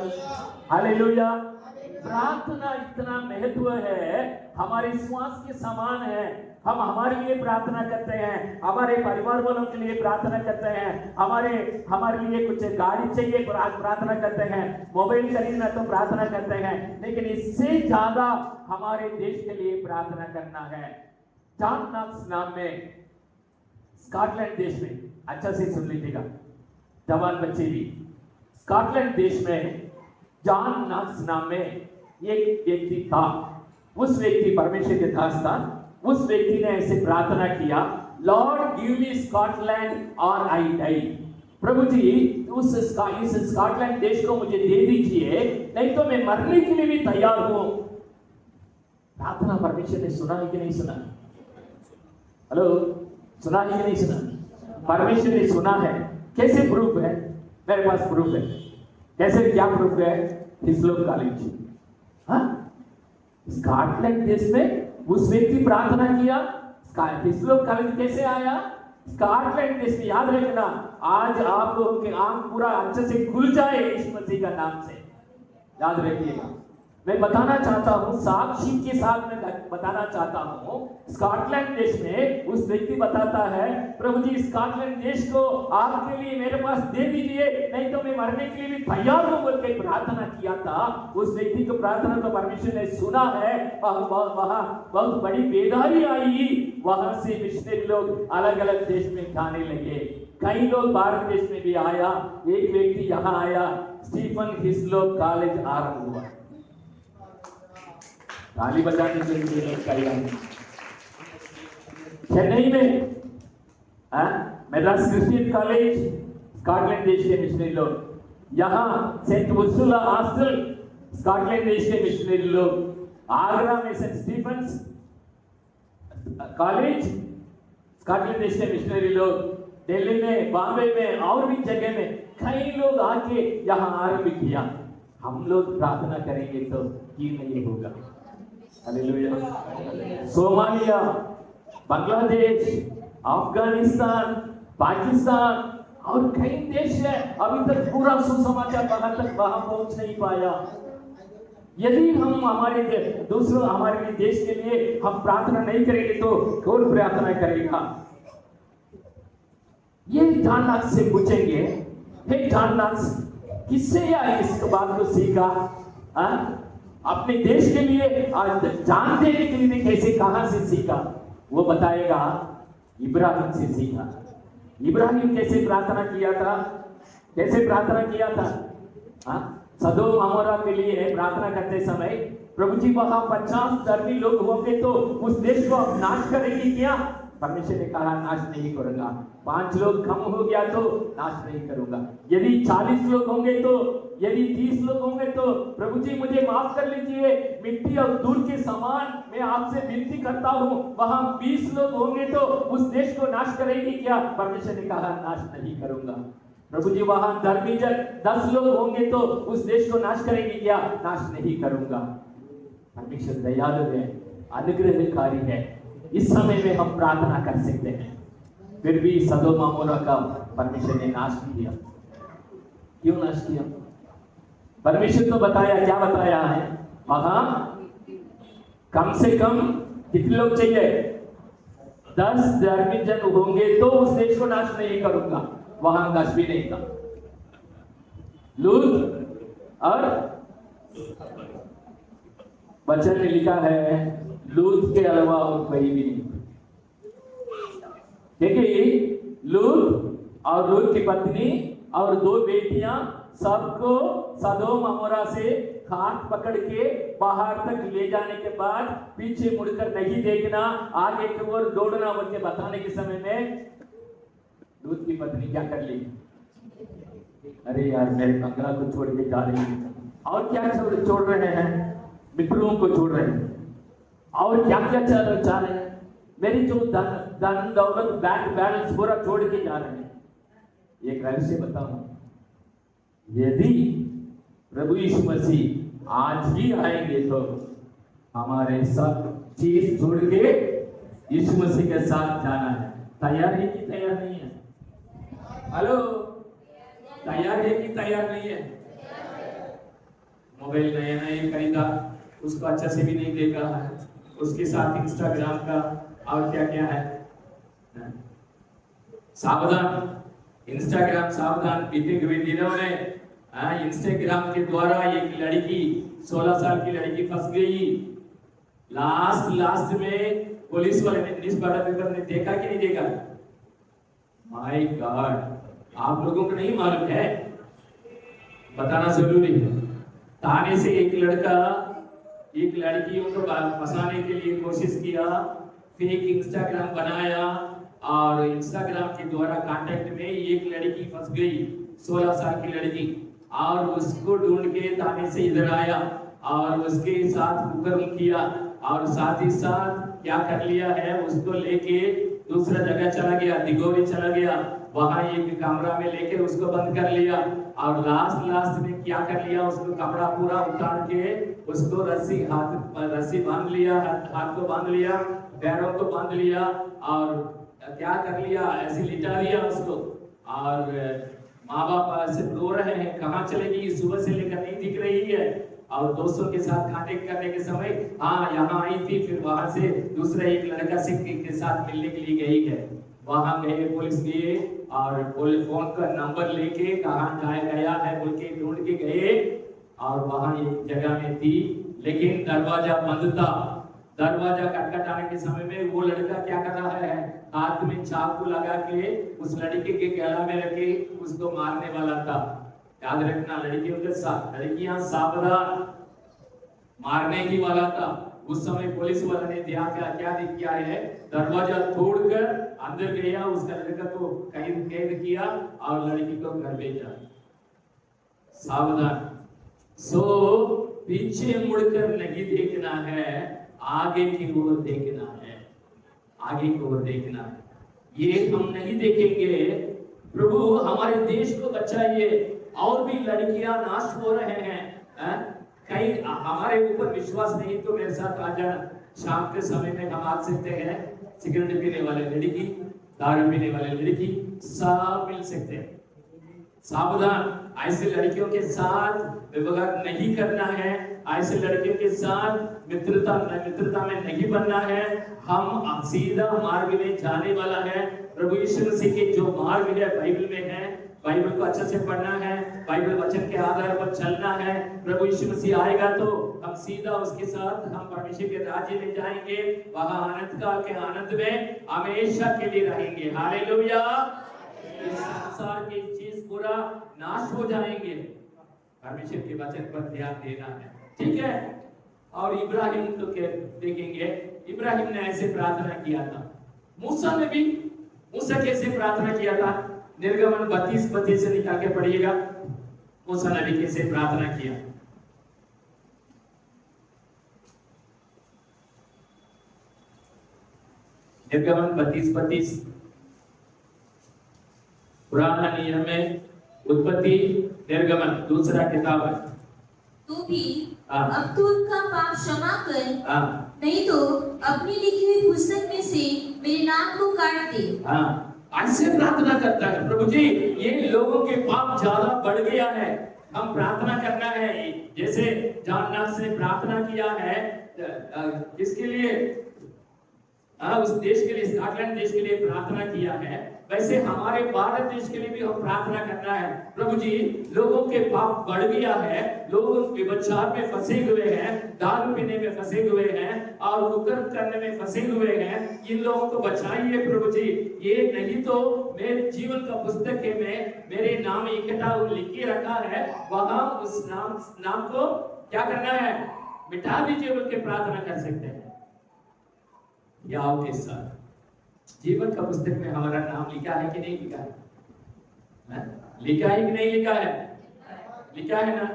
hallelujah. प्रार्थना इतना महत्व है, हमारे श्वास के समान है। हम हमारे लिए प्रार्थना करते हैं, हमारे परिवार वालों के लिए प्रार्थना करते हैं, हमारे लिए कुछ गाड़ी चाहिए प्रार्थना करते हैं, मोबाइल खरीदना तो प्रार्थना करते हैं, लेकिन इससे ज्यादा हमारे देश के लिए प्रार्थना करना है। जॉन नॉक्स नाम में स्कॉटलैंड देश में, अच्छा से सुन लीजिएगा जवान बच्चे भी, स्कॉटलैंड देश में जॉन नॉक्स नाम में एक व्यक्ति था। उस व्यक्ति परमेश्वर के दास था। उस व्यक्ति ने ऐसे प्रार्थना किया, लॉर्ड गिव मी स्कॉटलैंड और आई डाई। प्रभु जी, इस स्कॉटलैंड देश को मुझे दे दीजिए, नहीं तो मैं मरने के लिए भी तैयार हूं। प्रार्थना परमेश्वर ने सुना है कि नहीं सुना? हेलो, सुना है कि नहीं सुना? परमेश्वर ने सुना है। कैसे प्रूफ है? मेरे पास प्रूफ है। कैसे, क्या प्रूफ है? हिस्लोप कॉलेज। हाँ, स्कॉटलैंड देश में उस व्यक्ति प्रार्थना किया। हिस्लोप कॉलेज कैसे आया? स्कॉटलैंड देश में। याद रखना, आज आप लोगों के आंख पूरा अच्छे से खुल जाए यीशु मसीह का नाम से, याद रखिएगा। मैं बताना चाहता हूँ, साक्षी के साथ में बताना चाहता हूँ। स्कॉटलैंड देश में उस व्यक्ति बताता है, प्रभु जी स्कॉटलैंड देश को आपके लिए मेरे पास दे दीजिए, नहीं तो मैं मरने के लिए भी तैयार हूँ बोल के प्रार्थना किया था। उस व्यक्ति को प्रार्थना तो परमेश्वर ने सुना है। वहां बहुत बड़ी बेदारी आई। वहां से मिशनरी लोग अलग अलग देश में जाने लगे। कई लोग भारत देश में भी आया। एक व्यक्ति यहाँ आया, स्टीफन हिस्लोप कॉलेज आरंभ हुआ। ताली बजाने के लिए चेन्नई में मैड्रास क्रिश्चियन कॉलेज, स्कॉटलैंड देश के मिशनरी लोग। यहाँ सेंट उर्सुला हॉस्टल, स्कॉटलैंड देश के मिशनरी लोग। आगरा में सेंट स्टीफन्स कॉलेज, स्कॉटलैंड देश के मिशनरी लोग। दिल्ली में, बॉम्बे में और भी जगह में कई लोग आके यहाँ आरंभ किया। हम लोग प्रार्थना करेंगे तो ये नहीं होगा। हालेलुया। सोमालिया, बांग्लादेश, अफगानिस्तान, पाकिस्तान, और कई देश है अभी तक पूरा सुसमाचार वहां पहुंच नहीं पाया। यदि हम हमारे देश के लिए हम प्रार्थना नहीं करेंगे तो कौन प्रार्थना करेगा? ये जॉन नॉक्स से पूछेंगे, हे जॉन नॉक्स, किससे या इस बात को सीखा? अपने देश के लिए जान देने के लिए कैसे, कहां से सीखा? वो बताएगा इब्राहिम से सीखा। इब्राहिम कैसे प्रार्थना किया था? कैसे प्रार्थना किया था? सदोम अमोरा के लिए प्रार्थना करते समय, प्रभु जी वहां 50 धर्मी लोग होंगे तो उस देश को आप नाश करेंगे क्या? परमेश्वर ने कहा नाश नहीं करूंगा। 5 लोग कम हो गया तो नाश नहीं करूंगा। यदि 40 लोग होंगे तो, यदि 30 लोग होंगे तो प्रभु जी मुझे माफ कर लीजिए, मिट्टी और धूल के समान मैं आपसे विनती करता हूं। वहां 20 लोग होंगे तो उस देश को नाश करेंगे क्या? परमेश्वर ने कहा नाश नहीं करूंगा। प्रभु जी वहां धर्मी जन 10 लोग होंगे तो उस देश को नाश करेंगे क्या? नाश नहीं करूंगा। परमेश्वर दयालु है, अनुग्रहकारी है। इस समय में हम प्रार्थना कर सकते हैं, फिर भी सदोम अमोरा का परमेश्वर ने नाश किया। क्यों नाश किया? परमेश्वर तो बताया, क्या बताया है? वहां कम से कम कितने लोग चाहिए? 10 धर्मी जन होंगे तो उस देश को नाश नहीं करूंगा। वहां 10 भी नहीं था। लूत और वचन में लिखा है लूत के अलावा और कोई भी नहीं। देखिए लूत और लूत की पत्नी और 2 बेटियां सबको सदोम अमोरा से हाथ पकड़ के बाहर तक ले जाने के बाद पीछे मुड़कर नहीं देखना, आगे की ओर दौड़ना बोल के बताने के समय में लूत की पत्नी क्या कर ली? अरे यार मेरे बंगला को छोड़ के जा रही है। और क्या छोड़ रहे हैं? मित्रों को छोड़ रहे हैं। और क्या क्या चाह रहे हैं? मेरी जो धन दौलत बैंक बैलेंस पूरा छोड़ के जा रहे हैं। एक रहस्य बताऊं, यदि प्रभु यीशु मसीह आज ही आएंगे तो हमारे सब चीज छोड़ के यीशु मसीह के साथ जाना है। तैयार है कि तैयार नहीं है? हेलो, तैयार है कि तैयार नहीं है? मोबाइल नया नया खरीदा, उसको अच्छा से भी नहीं देखा है, उसके साथ इंस्टाग्राम का और क्या क्या है। सावधान, इंस्टाग्राम सावधान। बीते हुए दिनों में इंस्टाग्राम के द्वारा एक लड़की 16 साल की लड़की फंस गई। लास्ट में पुलिस वाले ने न्यूज़ पेपर ने देखा कि नहीं देखा? माय गॉड, आप लोगों को नहीं मालूम है, बताना जरूरी है। थाने से एक लड़का एक लड़की को फंसाने के लिए कोशिश किया, फेक इंस्टाग्राम बनाया और इंस्टाग्राम के द्वारा कांटेक्ट में एक लड़की फंस गई, 16 साल की लड़की, और उसको ढूंढ के थाने से इधर आया और उसके साथ कुकर्म किया और साथ ही साथ क्या कर लिया है, उसको लेके दूसरा जगह चला गया, दिगोरी चला गया, वहां एक कमरा में लेके उसको बंद कर लिया और लास्ट में क्या कर लिया, उसको कपड़ा पूरा उतार के उसको रस्सी बांध लिया, हाथ को बांध लिया, पैरों को बांध लिया और क्या कर लिया, ऐसे लिटा लिया उसको। और माँ बाप ऐसे रो रहे हैं, कहाँ चलेगी, सुबह से लेकर नहीं दिख रही है। और दोस्तों के साथ कांटेक्ट करने के समय यहाँ आई थी, फिर वहां से दूसरा एक लड़का के साथ मिलने के लिए गई है। वहां गए, पुलिस गए और फोन का नंबर लेके कहाँ गया है बोल के ढूंढ के गए और वहां एक जगह में थी, लेकिन दरवाजा बंद था। दरवाजा खटखटाने के समय में वो लड़का क्या कर रहा है, हाथ में चाकू लगा के उस लड़के के गला में रखे उसको मारने वाला था। याद रखना, लड़कियों के साथ, लड़कियां सावधान, मारने ही वाला था। उस समय पुलिस वाले ने क्या किया है, दरवाजा तोड़कर अंदर गया, उसका लड़का को कैद किया और लड़की को घर भेजा। सावधान। पीछे मुड़कर नहीं देखना है, आगे की ओर देखना है, आगे की ओर देखना है। ये हम नहीं देखेंगे, प्रभु हमारे देश को बचाइए, और भी लड़कियां नाश हो रहे हैं। कहीं हमारे ऊपर विश्वास नहीं तो मेरे साथ आ जाना, शाम के समय में हम आ सकते हैं। सिगरेट पीने वाले लड़की दारू पीने वाले लड़की सब मिल सकते हैं। सावधान, ऐसे लड़कियों के साथ व्यवहार नहीं करना है, ऐसे लड़कियों के साथ मित्रता में नहीं बनना है। हम सीधा मार्ग में जाने वाला है। प्रभु यीशु मसीह के जो मार्ग है बाइबल में है, बाइबल को अच्छे से पढ़ना है, बाइबल वचन के आधार पर चलना है। प्रभु यीशु मसीह आएगा तो हम सीधा उसके साथ हम परमेश्वर के राज्य में जाएंगे, वहां अनंत काल के आनंद में हमेशा के लिए रहेंगे। हालेलुया। इस संसार की चीज पूरा नाश हो जाएंगे। परमेश्वर के वचन पर ध्यान देना है, ठीक है। और इब्राहिम को देखेंगे, इब्राहिम ने ऐसे प्रार्थना किया था। मूसा ने भी, मूसा कैसे प्रार्थना किया था? निर्गमन 32 से निकाल के पढ़िएगा, मूसा ने भी कैसे प्रार्थना किया। निर्गमन 32 पुराना नियम में उत्पत्ति निर्गमन दूसरा किताब है। तू भी अब तू उनका पाप क्षमा कर, नहीं तो अपनी लिखी हुई पुस्तक में से मेरे नाम को काट दे। ऐसे प्रार्थना करता है, प्रभु जी ये लोगों के पाप ज्यादा बढ़ गया है, हम प्रार्थना करना है। जैसे जॉन नॉक्स ने प्रार्थना किया है किसके लिए? उस देश के लिए, स्कॉटलैंड देश के लिए प्रार्थना किया है। वैसे हमारे भारत देश के लिए भी हम प्रार्थना करना है। प्रभु जी लोगों के पाप बढ़ गया है, लोग व्यभिचार में फंसे हुए हैं, दारू पीने में फंसे हुए हैं और कुकर्म करने में फंसे हुए हैं। इन लोगों को बचाइए प्रभु जी। ये नहीं तो मेरे जीवन का पुस्तक में मेरे नाम इकट्ठा लिख के रखा है, वहां उस नाम को क्या करना है? मिटा दीजिए बोल के प्रार्थना कर सकते हैं। याओ के साथ जीवन का पुस्तक में हमारा नाम लिखा है कि नहीं लिखा है? लिखा है कि नहीं लिखा है? लिखा है ना।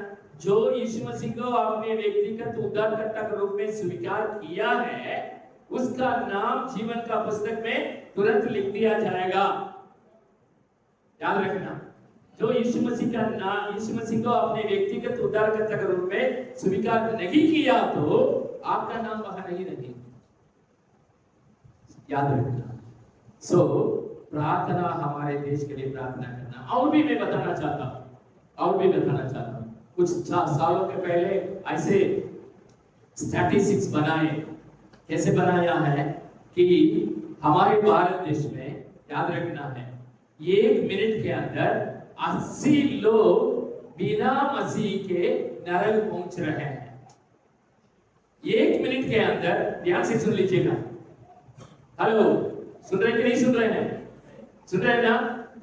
जो यीशु मसीह को अपने व्यक्तिगत उद्धारकर्ता के रूप में स्वीकार किया है, उसका नाम जीवन का पुस्तक में तुरंत लिख दिया जाएगा। याद रखना, जो यीशु मसीह का नाम, यीशु मसीह को अपने व्यक्तिगत उद्धारकर्ता के रूप में स्वीकार नहीं किया तो आपका नाम वहां नहीं रहेगा। याद रखना। प्रार्थना हमारे देश के लिए प्रार्थना करना। और भी मैं बताना चाहता हूँ, कुछ सालों के पहले ऐसे स्टैटिस्टिक्स बनाए। कैसे बनाया है कि हमारे भारत देश में, याद रखना है, 1 मिनट के अंदर 80 लोग बिना मसीह के नरक पहुंच रहे हैं। 1 मिनट के अंदर, ध्यान से सुन लीजिएगा। हेलो, सुन रहे कि नहीं सुन रहे हैं? सुन रहे हैं ना?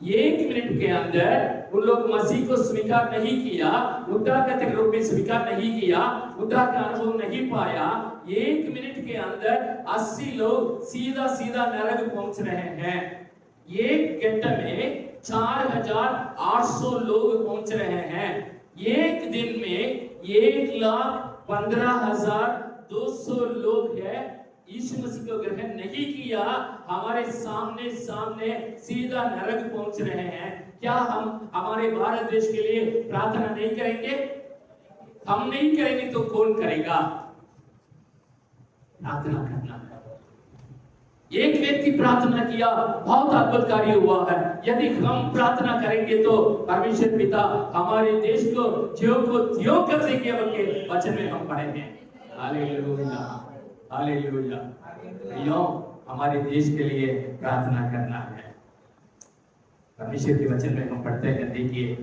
1 मिनट के अंदर उन लोग मसीह को स्वीकार नहीं किया, उद्धारकर्ता के रूप में स्वीकार नहीं किया, उद्धार का अनुभव नहीं पाया। 1 मिनट के अंदर 80 लोग सीधा नरक पहुंच रहे हैं। 1 घंटे में 4800 लोग पहुंच रहे हैं। एक दिन में 1,15,200 लोग हैं यीशु मसीह को ग्रहण नहीं किया, हमारे सामने सीधा नरक पहुंच रहे हैं। क्या हम हमारे भारत देश के लिए प्रार्थना नहीं करेंगे? हम नहीं करेंगे तो कौन करेगा? प्रार्थना करना। एक व्यक्ति प्रार्थना किया, बहुत अद्भुत कार्य हुआ है। यदि हम प्रार्थना करेंगे तो परमेश्वर पिता हमारे देश को ज्यों को त्यों कर देंगे, बल्कि वचन में हम पढ़े हैं। Hallelujah, hallelujah. हमारे देश के लिए प्रार्थना करना है। परमेश्वर के वचन में हम पढ़ते हैं, देखिए,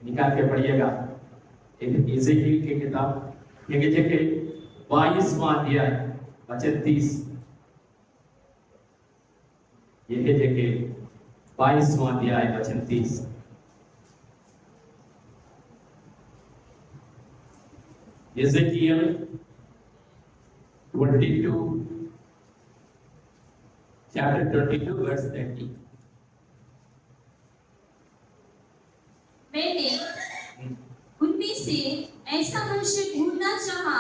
निकाल के पढ़िएगा। एजेकियल की किताब, एजेकियल 22वां अध्याय वचन 30। ये एजेकियल 22वां अध्याय वचन 30। Ezekiel 22 chapter 22 verse 30। मैंने उनमें से ऐसा मनुष्य ढूंढना चाहा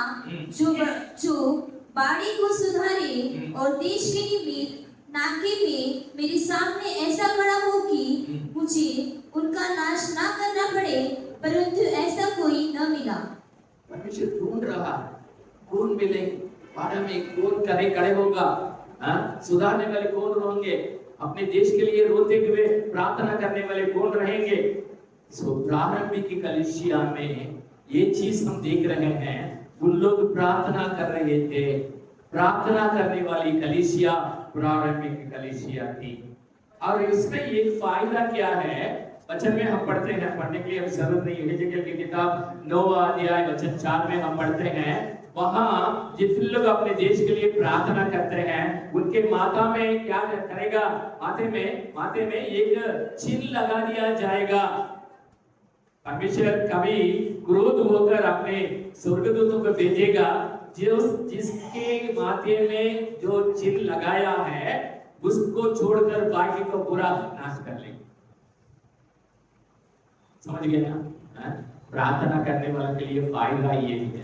जो बाड़ी को सुधारे और देश के निमित्त नाके में मेरे सामने ऐसा खड़ा हो कि मुझे उनका नाश ना करना पड़े, परंतु ऐसा कोई न मिला। परमेश्वर ढूंढ रहा, कौन मिले? बाड़ा में कौन खड़े होगा? सुधारने वाले कौन होंगे? अपने देश के लिए रोते हुए प्रार्थना करने वाले कौन रहेंगे? सो प्रारंभिक की कलीसिया में ये चीज हम देख रहे हैं, उन लोग प्रार्थना कर रहे थे। प्रार्थना करने वाली कलीसिया प्रारंभिक कलीसिया थी। और इसमें एक फायदा क्या है, वचन में हम पढ़ते हैं, पढ़ने के लिए अब जरूरत नहीं है, हिजकिय्याह की किताब 9 अध्याय वचन 4 में हम पढ़ते हैं, वहां जितने लोग अपने देश के लिए प्रार्थना करते हैं उनके माथा में क्या करेगा, माथे में एक चिन्ह लगा दिया जाएगा। परमेश्वर कभी क्रोध होकर अपने स्वर्गदूतों को भेजेगा, जिसके माथे में जो चिन्ह लगाया है उसको छोड़कर बाकी को पूरा नाश कर लेंगे। समझ गए ना? प्रार्थना करने वाले के लिए फायदा ये है।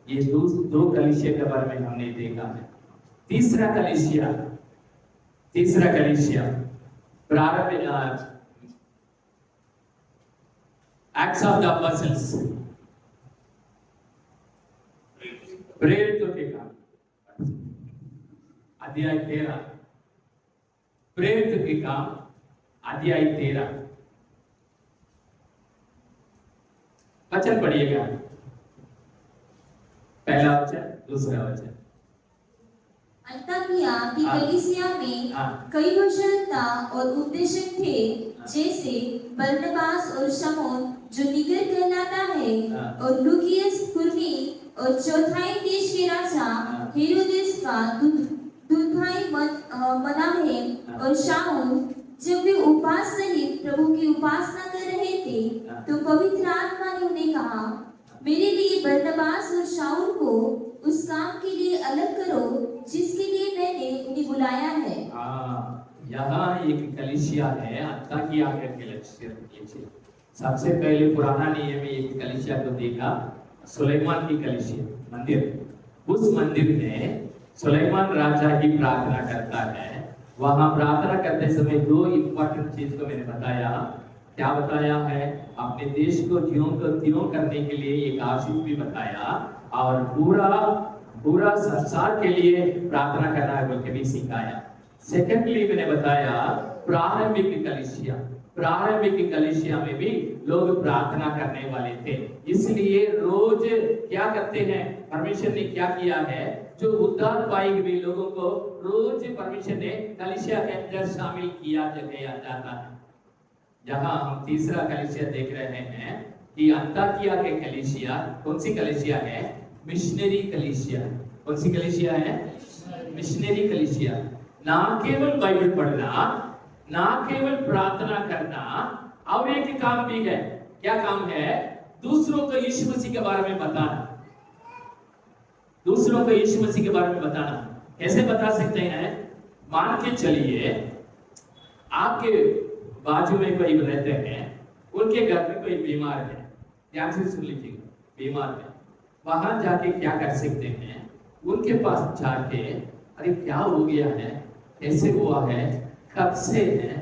ये दो कलीसिया के बारे में हमने देखा है। तीसरा कलीसिया प्रारंभ एक्ट्स ऑफ द अपोस्टल्स, प्रेरितों के काम अध्याय 13, प्रेरित के काम अध्याय 13 वचन पढ़िएगा, पहला वचन, दूसरा वचन। अंताकिया की कलीसिया में कई वचनता और उपदेशक थे, जैसे बरनबास और शमौन जो निगर कहलाता है, और लूकियस कुरनी, और चौथाई देश के राजा हेरोदेस का दूधाई मनाहेम और शाऊल। जब वे उपवास सहित प्रभु की उपासना कर रहे थे, तो पवित्र आत्मा ने उन्हें कहा, मेरे लिए बरनबास और शाऊल को उस काम के लिए अलग करो जिसके लिए मैंने उन्हें बुलाया है। यहाँ एक कलीसिया है, अंताकिया का कलीसिया। सबसे पहले पुराना नियम में एक कलीसिया को देखा, सुलेमान की कलीसिया मंदिर। उस मंदिर में सुलेमान राजा ही प्रार्थना करता है। वहां प्रार्थना करते समय दो इंपॉर्टेंट चीज को मैंने बताया। क्या बताया है? अपने देश को ज्यों करने के लिए एक आशीष भी बताया, और पूरा संसार के लिए प्रार्थना करना है बोल के भी सिखाया। सेकेंडली मैंने बताया प्रारंभिक कलीसिया में भी लोग प्रार्थना करने वाले थे। इसलिए रोज क्या करते हैं, परमेश्वर ने क्या किया है, जो उद्धार पाए हुए लोगों को रोज परमेश्वर ने कलीसिया के अंदर शामिल किया जाता है। जहां हम तीसरा कलीसिया देख रहे हैं कि अंताकिया के कलीसिया, कौन सी कलीसिया है? मिशनरी कलीसिया। कौन सी कलीसिया है? मिशनरी कलीसिया। ना केवल बाइबल पढ़ना, ना केवल प्रार्थना करना, और एक काम भी है। क्या काम है? दूसरों को यीशु मसीह के बारे में बताना। दूसरों को यीशु मसीह के बारे में बताना कैसे बता सकते हैं? मान के चलिए आपके बाजू में कोई रहते हैं, उनके घर में कोई बीमार है, ध्यान से सुन लीजिएगा, बीमार है। वहां जाके क्या कर सकते हैं? उनके पास जाके, अरे क्या हो गया है, कैसे हुआ है, कब से है,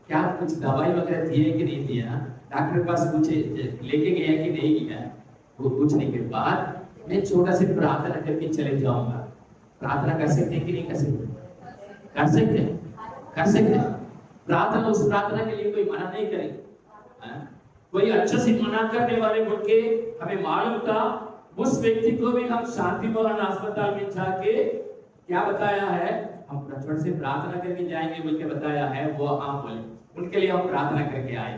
क्या कुछ दवाई वगैरह दिए कि नहीं दिया, डॉक्टर के पास पूछे लेके गया कि नहीं गया, वो पूछने के बाद मैं छोटा से प्रार्थना करके चले जाऊंगा। प्रार्थना कर सकते हैं कि नहीं कर सकते? कर सकते हैं। प्रार्थना, उस प्रार्थना के लिए कोई मना नहीं करेगा। कोई अच्छे से मना करने वाले बोल के हमें मालूम था, उस व्यक्ति को भी हम शांति भवन अस्पताल में जाके क्या बताया है, हम प्रचंड से प्रार्थना करके जाएंगे बोल के बताया है। वो हाँ बोले, उनके लिए हम प्रार्थना करके आए।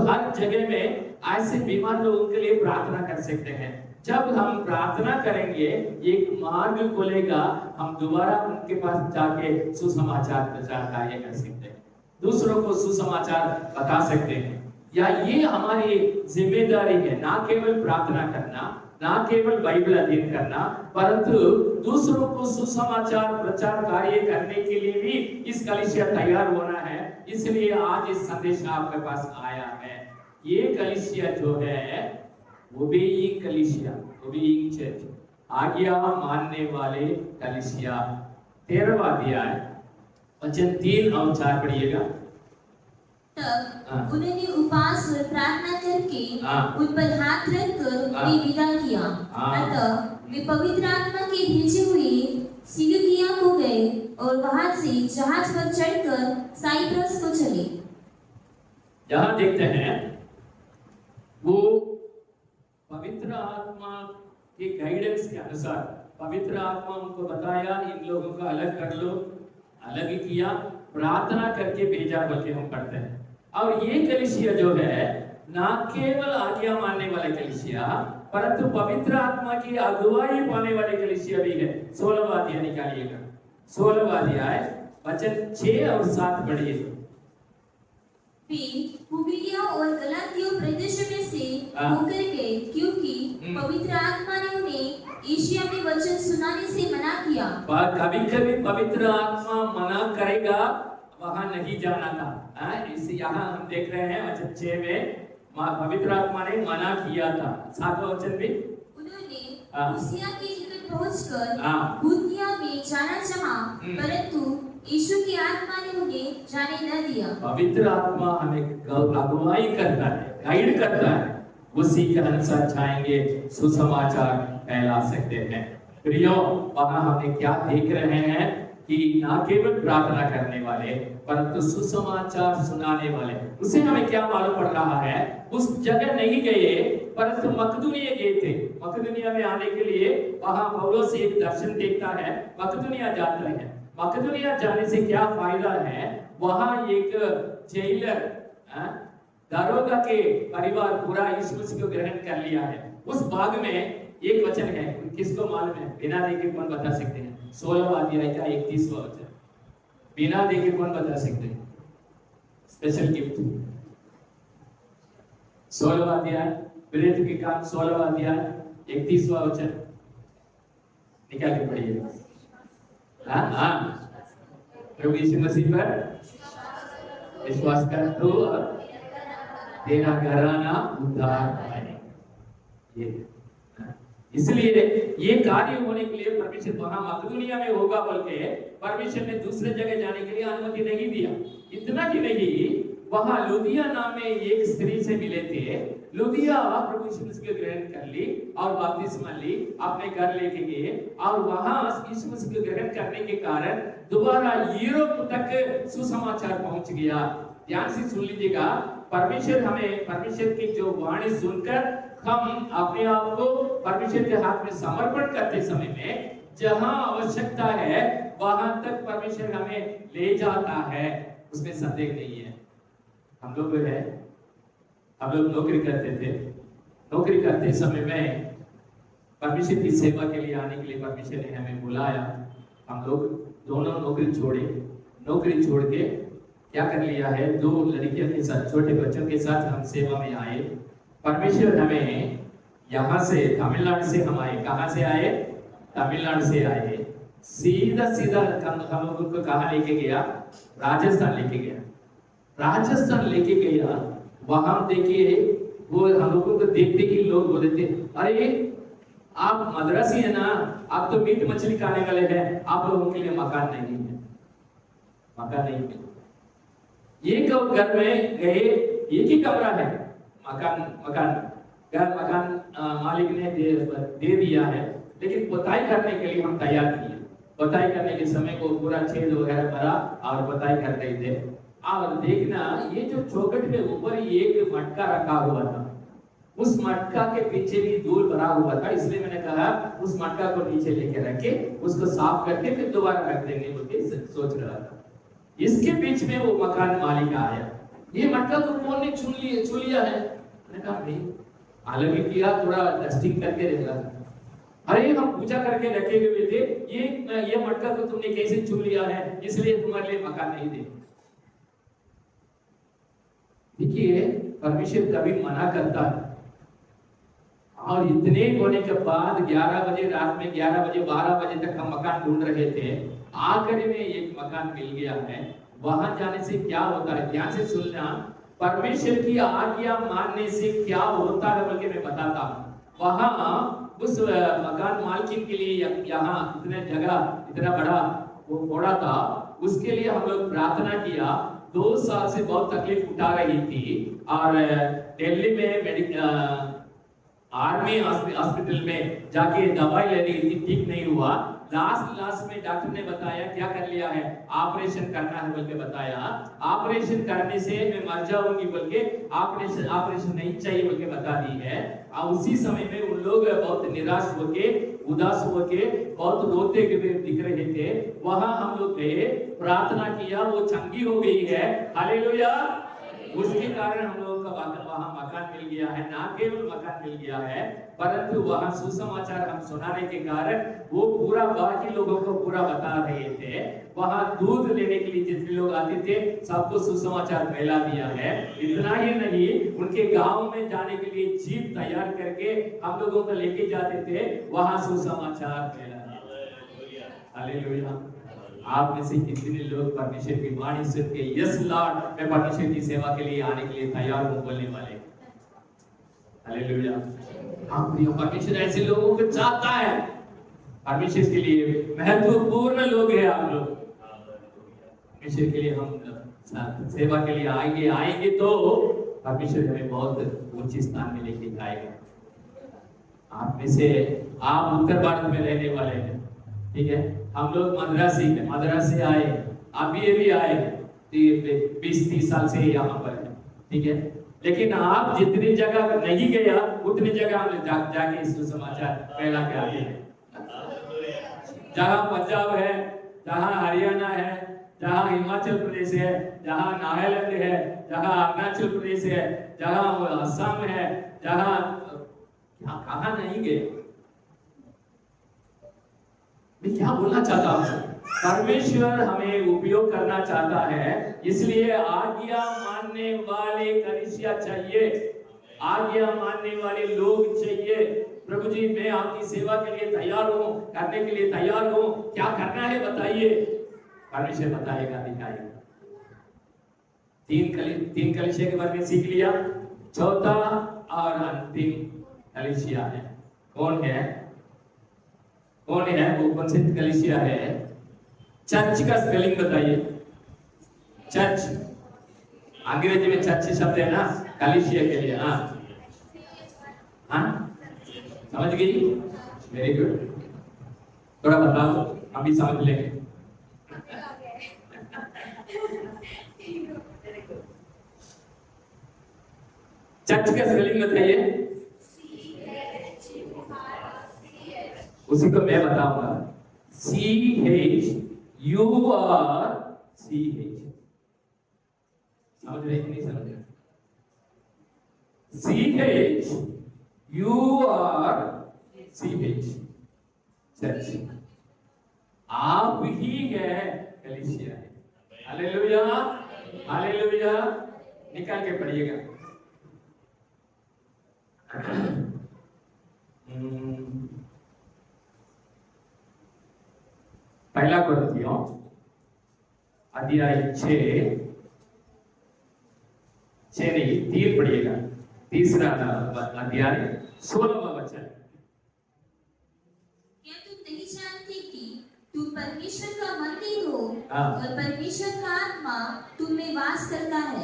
हर जगह में ऐसे बीमार लोगों के लिए प्रार्थना कर सकते हैं। जब हम प्रार्थना करेंगे, एक मार्ग खुलेगा, हम दोबारा उनके पास जाके सुसमाचार प्रचार कार्य कर सकते हैं, दूसरों को सुसमाचार बता सकते हैं। या ये हमारी जिम्मेदारी है, ना केवल प्रार्थना करना, ना केवल बाइबल अध्ययन करना, परंतु दूसरों को सुसमाचार प्रचार कार्य करने के लिए भी इस कलीसिया तैयार होना है। इसलिए आज इस संदेश आपके पास आया है। ये कलीसिया जो है वो भी एक कलीसिया, वो भी एक चर्च, आज्ञा मानने वाले कलीसिया। 13वां अध्याय वचन 3 और 4 पढ़िएगा। तब उन्होंने उपवास और प्रार्थना करके उन पर हाथ रखकर उन्हें विदा किया। अतः वे पवित्र आत्मा के भेजे हुए सिलुकिया को गए और वहां से जहाज पर चढ़कर साइप्रस को चले। यहाँ देखते हैं वो पवित्र आत्मा के गाइडेंस के अनुसार पवित्र आत्मा उनको बताया इन लोगों को अलग कर लो, अलग किया, प्रार्थना करके भेजा बोल के हम पढ़ते हैं। और ये कलीसिया जो है ना केवल आज्ञा मानने वाले कलीसिया परंतु पवित्र आत्मा की अगुवाई पाने वाले कलीसिया भी है। 16वां अध्याय निकालिएगा, 16वां अध्याय वचन 6 और 7 पढ़िए। वे पुबिलिया और गलातिया प्रदेश में से होकर गए क्योंकि पवित्र आत्मा ने उन्हें एशिया में वचन सुनाने से मना किया। कभी-कभी पवित्र आत्मा मना करेगा, वहां नहीं जाना था। इस यहाँ हम देख रहे हैं वचन 6 में पवित्र आत्मा ने मना किया था। 7वां वचन भी उन्होंने लूसिया के निकट पहुंचकर बुद्धिया में जाना चाहा परंतु यीशु की आत्मा ने उन्हें जाने न दिया। पवित्र आत्मा हमें अगुवाई करता है, गाइड करता है, उसी के अनुसार चाहेंगे सुसमाचार फैला सकते हैं। प्रियो, वहां हमें क्या देख रहे हैं कि ना केवल प्रार्थना करने वाले परंतु सुसमाचार सुनाने वाले। उसे हमें क्या मालूम पड़ रहा है, उस जगह नहीं गए परंतु मकदूनिया गए थे। मकदूनिया में आने के लिए वहां पौलुस एक दर्शन देखता है, मकदूनिया जाता है। मकदूनिया जाने से क्या फायदा है, वहां एक जेलर दारोगा के परिवार पूरा यीशु मसीह को ग्रहण कर लिया है। उस भाग में एक वचन है, किसको मालूम है? बिना देखे कौन बता सकते हैं? 16वां अध्याय का 31वां वचन, बिना देखे कौन बता सकते हैं? Special gift. 16वां अध्याय प्रेरित के काम 16वां अध्याय 31वां वचन निकाल के पढ़िए। प्रभु यीशु मसीह पर विश्वास कर तो तेरा घराना उद्धार पाए। ये इसलिए ये कार्य होने के लिए परमेश्वर वहां मकदूनिया में होगा बोल के परमेश्वर ने दूसरे जगह जाने के लिए अनुमति नहीं दिया। इतना ही नहीं, वहां लुदिया नाम में एक स्त्री से मिले थे। लुदिया प्रभु यीशु मसीह को ग्रहण कर ली और बपतिस्मा ली, अपने घर लेके गए और वहां यीशु मसीह को ग्रहण करने के कारण दोबारा यूरोप तक सुसमाचार पहुंच गया। ध्यान से सुन लीजिएगा, परमेश्वर की जो वाणी सुनकर हम अपने आप को परमेश्वर के हाथ में समर्पण करते समय में जहां आवश्यकता है वहां तक परमेश्वर हमें ले जाता है, उसमें संदेह नहीं है। हम लोग नौकरी करते थे। नौकरी करते समय में परमेश्वर की सेवा के लिए आने के लिए परमेश्वर ने हमें बुलाया। हम लोग दोनों नौकरी छोड़ के क्या कर लिया है, 2 लड़कियों के साथ, छोटे बच्चों के साथ हम सेवा में आए। परमेश्वर हमें यहाँ से तमिलनाडु से हम आए। कहाँ से आए? तमिलनाडु से आए। सीधा हम लोगों को कहाँ लेके गया? राजस्थान लेके गया। राजस्थान लेके गया, वहां देखिए वो हम लोगों को देखते ही लोग बोलते थे, अरे आप मद्रासी है ना, आप तो मीट मछली खाने वाले हैं, आप लोगों के लिए मकान नहीं है। मकान नहीं है। एक घर में गए, एक ही कमरा है, मकान मालिक ने दे दिया है, लेकिन पुताई करने के लिए हम तैयार किए। पुताई करने के समय को पूरा छेद वगैरह भरा और पुताई कर रहे थे। और देखना, ये जो चौखट के ऊपर एक मटका रखा हुआ था, उस मटका के पीछे भी धूल भरा हुआ था, इसलिए मैंने कहा उस मटका को नीचे लेके रखे, उसको साफ करके फिर दोबारा रख देंगे बोल सोच रहा था। इसके बीच में वो मकान मालिक आया, ये मटका तो कौन ने छू लिया है? मैंने कहा नहीं, अलग किया, थोड़ा डस्टिंग करके रख रहा था। अरे हम पूजा करके रखे हुए थे, ये मटका तो तुमने कैसे छू लिया है, इसलिए तुम्हारे लिए मकान नहीं दे। देखिए, परमेश्वर कभी मना करता है। और इतने होने के बाद 11 बजे रात में 11 बजे 12 बजे तक हम मकान ढूंढ रहे थे। आखिर में एक मकान मिल गया है। वहां जाने से क्या होता है, ध्यान से सुनना। परमेश्वर की आज्ञा मानने से क्या होता है बल्कि मैं बताता हूं। वहां उस मकान मालकिन के लिए यहाँ इतने जगह इतना बड़ा वो फोड़ा था, उसके लिए हम लोग प्रार्थना किया। 2 साल से बहुत तकलीफ उठा रही थी और दिल्ली में आर्मी हॉस्पिटल में जाके दवाई ले रही थी, ठीक नहीं हुआ। लास्ट में डॉक्टर ने बताया क्या कर लिया है, ऑपरेशन करना है बोल के बताया। ऑपरेशन करने से मैं मर जाऊंगी बोल के ऑपरेशन नहीं चाहिए बोल के बता दी है। और उसी समय में उन लोग बहुत निराश होके, उदास होके, बहुत रोते हुए दिख रहे थे। वहां हम लोग गए, प्रार्थना किया, वो चंगी हो गई है। हालेलुया। उसके कारण हम लोगों का वहां मकान मिल गया है। ना केवल मकान मिल गया है, परंतु वहां सुसमाचार हम सुनाने के कारण वो पूरा बाकी लोगों को पूरा बता रहे थे। वहां दूध लेने के लिए जितने लोग आते थे सबको सुसमाचार फैला दिया है। इतना ही नहीं, उनके गांव में जाने के लिए जीप तैयार करके हम लोगों को लेके जाते थे, वहां सुसमाचार फैला दिया। हालेलुया। आप में से कितने लोग परमेश्वर की वाणी सुन के यस लॉर्ड मैं परमेश्वर की सेवा के लिए आने के लिए तैयार हूं बोलने वाले? हालेलुया। हम प्रिय परमेश्वर ऐसे लोगों को चाहता है। परमेश्वर के लिए महत्वपूर्ण लोग हैं आप लोग। परमेश्वर के लिए हम सेवा के लिए आएंगे तो परमेश्वर हमें बहुत ऊंचे स्थान में लेके जाएगा। आप में से आप उत्तर भारत में रहने वाले हैं, ठीक है। हम लोग मद्रास से आए, अभी ये भी आए 20-30 साल से यहाँ पर है, ठीक है। लेकिन आप जितनी जगह नहीं गया उतनी जगह हम जाके सुसमाचार फैला के आते हैं। जहाँ पंजाब है, जहाँ हरियाणा है, जहाँ हिमाचल प्रदेश है, जहाँ नागालैंड है, जहाँ अरुणाचल प्रदेश है, जहाँ असम है, जहाँ कहाँ नहीं गए। मैं क्या बोलना चाहता हूँ, परमेश्वर हमें उपयोग करना चाहता है, इसलिए आज्ञा मानने वाले कलीसिया चाहिए, आज्ञा मानने वाले लोग चाहिए। प्रभु जी मैं आपकी सेवा के लिए तैयार हूँ, करने के लिए तैयार हूँ, क्या करना है बताइए। परमेश्वर बताएगा, दिखाएगा। तीन कलीसिया के बारे में सीख लिया। चौथा और अंतिम कलीसिया है, कौन है? वो कौन सी कलीसिया है? चर्च का स्पेलिंग बताइए। चर्च, अंग्रेजी में चर्च शब्द है ना कलीसिया के लिए। हाँ समझ गई? Very good. थोड़ा बताओ, हम भी समझ लेंगे। चर्च का स्पेलिंग बताइए। उसी को मैं बताऊंगा। CHURCH। समझ रहे कि नहीं समझ रहे? CHURCH church. आप ही है कलीसिया है। Hallelujah, hallelujah. निकाल के पढ़िएगा। पहला कुरिन्थियों अध्याय 6 नहीं 3 पढ़िएगा। तीसरा अध्याय 16वां वचन। क्या तुम नहीं जानते कि तुम परमेश्वर का मंदिर हो और परमेश्वर का आत्मा तुम में वास करता है?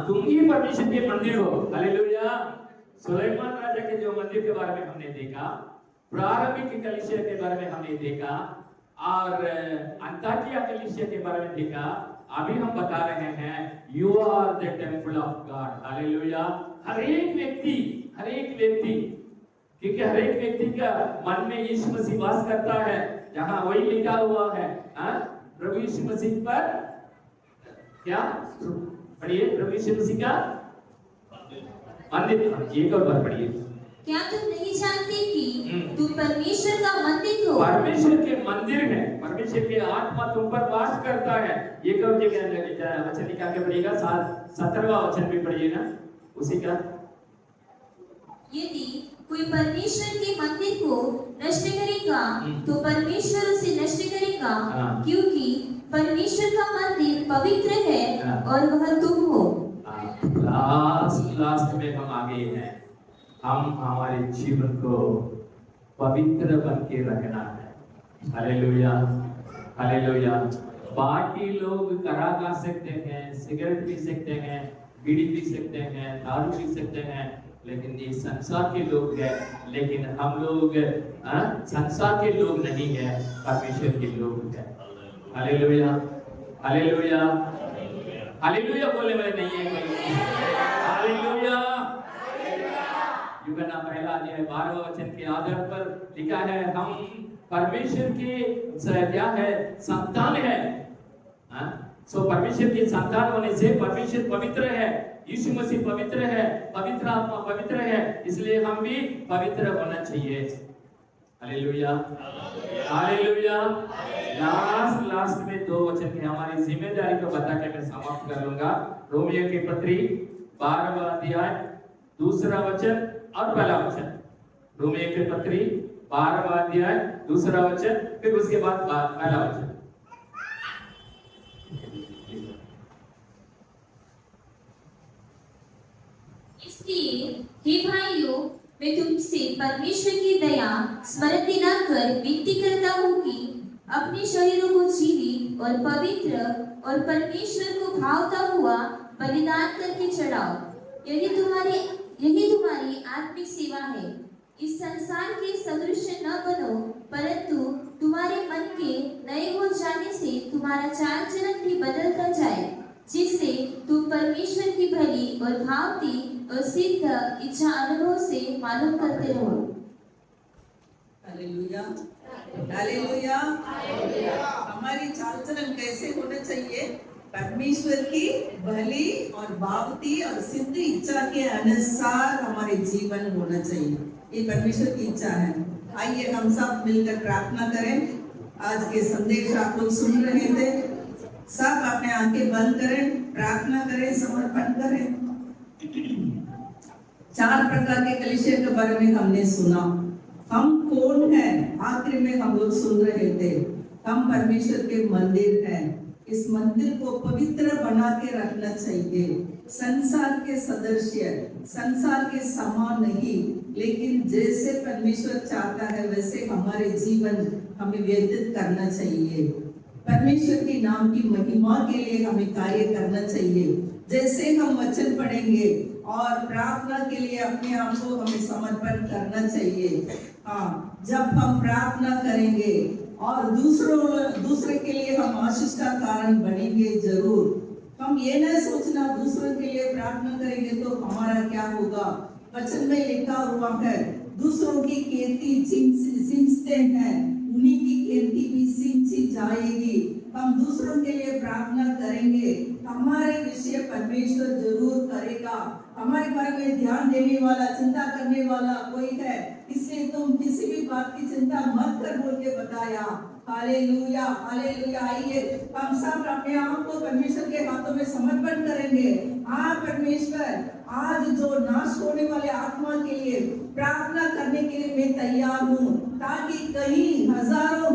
तुम ही परमेश्वर के मंदिर हो। हालेलुया। सुलेमान राजा के जो मंदिर के बारे में हमने देखा, प्रारंभिक कलीसिया के बारे में हमने देखा, और अंताकिया कलीसिया के बारे में देखा। अभी हम बता रहे हैं you are the temple of God. Hallelujah. हर एक व्यक्ति, क्योंकि हर एक व्यक्ति का मन में यीशु मसीह वास करता है। जहां वही लिखा हुआ है, प्रभु यीशु मसीह पर क्या पढ़िए, प्रभु यीशु मसीह का मंदिर। एक और बार पढ़िए। क्या तुम नहीं जानते कि तुम परमेश्वर का मंदिर हो? परमेश्वर के मंदिर है, परमेश्वर के आत्मा तुम पर वास करता है। एक और जगह वचन निकाल के पढ़िएगा, 17वां वचन भी पढ़िएगा उसी का। यदि कोई परमेश्वर के मंदिर को नष्ट करेगा तो परमेश्वर उसे नष्ट करेगा, क्योंकि परमेश्वर का मंदिर पवित्र है और वह तुम हो। लास्ट में हम आगे हैं। हम हमारे जीवन को पवित्र बन के रखना है। Hallelujah, hallelujah. बाकी लोग करा खा सकते हैं, सिगरेट पी सकते हैं, बीड़ी पी सकते हैं, दारू पी सकते हैं, लेकिन ये संसार के लोग हैं, लेकिन हम लोग संसार के लोग नहीं हैं, परमेश्वर के लोग हैं। हालेलुया, हालेलुया, हालेलुया बोलने वाले नहीं है कोई। हालेलुया। यूहन्ना पहला अध्याय 12वें वचन के आधार पर लिखा है, हम परमेश्वर के क्या है, संतान है। सो परमेश्वर की संतान होने से परमेश्वर पवित्र है, यीशु मसीह पवित्र है, पवित्र आत्मा पवित्र है, इसलिए हम भी पवित्र होना चाहिए। Hallelujah, hallelujah. लास्ट में 2 वचन की हमारी जिम्मेदारी को बता के मैं समाप्त कर लूंगा। रोमियो की पत्री 12वां अध्याय 2रा वचन और पहला वचन। रोमियो की पत्री 12वां अध्याय 2रा वचन, फिर उसके बाद पहला वचन। इसलिए हे भाइयों, मैं तुमसे परमेश्वर की दया स्मरण दिलाकर विनती करता हूँ कि अपने शरीरों को जीवित और पवित्र और परमेश्वर को भावता हुआ बलिदान करके चढ़ाओ। यही तुम्हारी आत्मिक सेवा है। इस संसार के सदृश न बनो, परंतु तुम्हारे मन के नए हो जाने से तुम्हारा चाल चलन भी बदलता जाए, जिससे तुम परमेश्वर की भली और भावती और सिद्ध इच्छा अनुभव से मालूम करते रहो। Hallelujah, hallelujah. हमारी चाल चलन कैसे होना चाहिए? परमेश्वर की भली और भावती और सिद्ध इच्छा के अनुसार हमारे जीवन होना चाहिए। ये परमेश्वर की इच्छा है। आइए हम सब मिलकर प्रार्थना करें। आज के संदेश आप लोग सुन रहे थे, सब अपने आंखें बंद करें, प्रार्थना करें, समर्पण करें। 4 प्रकार के कलीसिया के बारे में हमने सुना। हम कौन हैं? आखिर में हम लोग सुन रहे थे, हम परमेश्वर के मंदिर हैं। इस मंदिर को पवित्र बना के रखना चाहिए। संसार के सदृश्य, संसार के समान नहीं, लेकिन जैसे परमेश्वर चाहता है वैसे हमारे जीवन हमें व्यतीत करना चाहिए। परमेश्वर के नाम की महिमा के लिए हमें कार्य करना चाहिए। जैसे हम वचन पढ़ेंगे और प्रार्थना के लिए अपने आप को हमें समर्पण करना चाहिए। हाँ, जब हम प्रार्थना करेंगे और दूसरे के लिए हम आशीष का कारण बनेंगे जरूर। हम ये न सोचना दूसरों के लिए प्रार्थना करेंगे तो हमारा क्या होगा। वचन में लिखा हुआ है, दूसरों की कीर्ति सींचते हैं, उन्हीं की कीर्ति भी सींची जाएगी। हम दूसरों के लिए प्रार्थना करेंगे, हमारे विषय परमेश्वर जरूर करेगा। हमारे बारे में ध्यान देने वाला, चिंता करने वाला कोई है, इसलिए तुम किसी भी बात की चिंता मत कर बोल के बताया। Hallelujah, hallelujah. आइए हम सब अपने आप को परमेश्वर के हाथों में समर्पण करेंगे। हाँ परमेश्वर, आज जो नाश होने वाले आत्मा के लिए प्रार्थना करने के लिए मैं तैयार हूँ, ताकि कई हजारों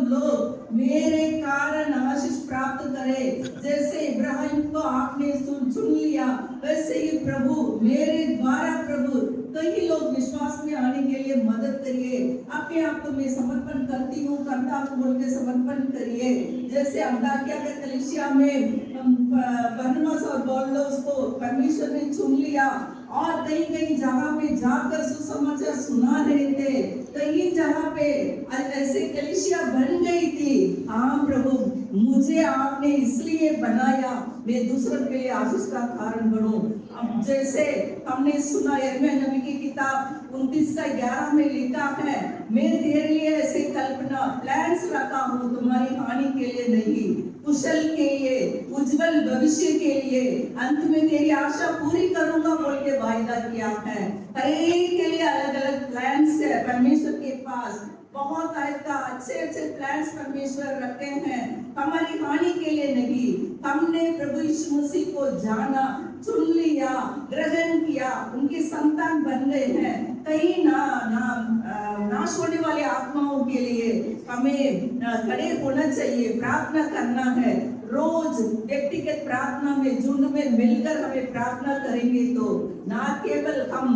लोग मेरे कारण आशीष प्राप्त करें। जैसे इब्राहिम को आपने चुन लिया, वैसे ही प्रभु मेरे द्वारा प्रभु कई लोग विश्वास में आने के लिए मदद करिए। अपने आप को मैं समर्पण करती हूँ, करता हूँ बोल के समर्पण करिए। जैसे अंताकिया के कलीसिया में बरनबास और पौलुस को परमेश्वर ने चुन लिया और कई जगह पे जाकर सुसमाचार सुना रहे थे। कई जगह पे ऐसे कलीसिया बन गई थी। हाँ प्रभु, मुझे आपने इसलिए बनाया मैं दूसरों के लिए आशीष का कारण बनूं। अब जैसे हमने सुना यिर्मयाह नबी की किताब 29:11 में लिखा है, मैं तेरे लिए ऐसे कल्पना प्लान्स रखा हूँ, तुम्हारी हानि के लिए नहीं, कुशल के लिए, उज्जवल भविष्य के लिए, अंत में तेरी आशा पूरी करूंगा बोल के वायदा किया है। हर एक के लिए अलग अलग प्लान्स है परमेश्वर के पास। बहुत अच्छे प्लान्स परमेश्वर रखे हैं, हमारी हानि के लिए नहीं। हमने प्रभु यीशु मसीह को जाना, चुन लिया, ग्रहण किया, उनके संतान बन गए हैं। कहीं नाश होने वाले आत्माओं के लिए हमें खड़े होना चाहिए, प्रार्थना करना है। रोज व्यक्तिगत प्रार्थना में झुंड में मिलकर हमें प्रार्थना करेंगे तो ना केवल हम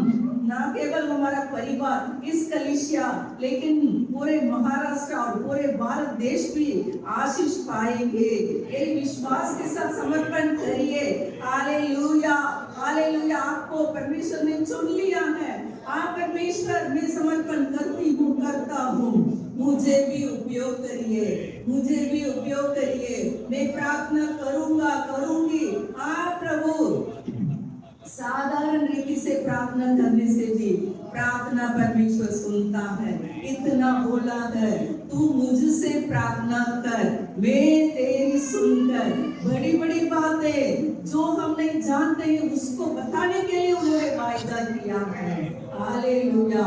ना केवल हमारा परिवार इस कलीसिया लेकिन पूरे महाराष्ट्र और पूरे भारत देश भी आशीष पाएंगे। ये विश्वास के साथ समर्पण करिए। Hallelujah hallelujah. आपको परमेश्वर ने चुन लिया है। आप परमेश्वर में समर्पण करता हूँ, मुझे भी उपयोग करिए, मुझे भी उपयोग करिए। मैं प्रार्थना करूंगी। आप प्रभु साधारण रीति से प्रार्थना करने से भी प्रार्थना परमेश्वर सुनता है। इतना बोला है, तू मुझसे प्रार्थना कर, मैं तेरी सुनकर। बड़ी बड़ी बातें जो हम नहीं जानते हैं उसको बताने के लिए उन्होंने वायदा किया है। हालेलुया।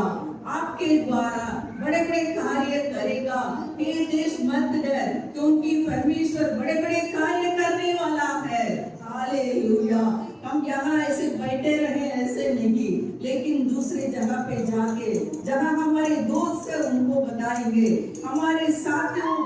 आपके द्वारा बड़े बड़े कार्य करेगा। ये देश मत डर, क्योंकि परमेश्वर बड़े बड़े कार्य करने वाला है। हालेलुया। हम यहाँ ऐसे बैठे रहे ऐसे नहीं, लेकिन दूसरे जगह पे जाके जहाँ हमारे दोस्त है उनको बताएंगे, हमारे साथियों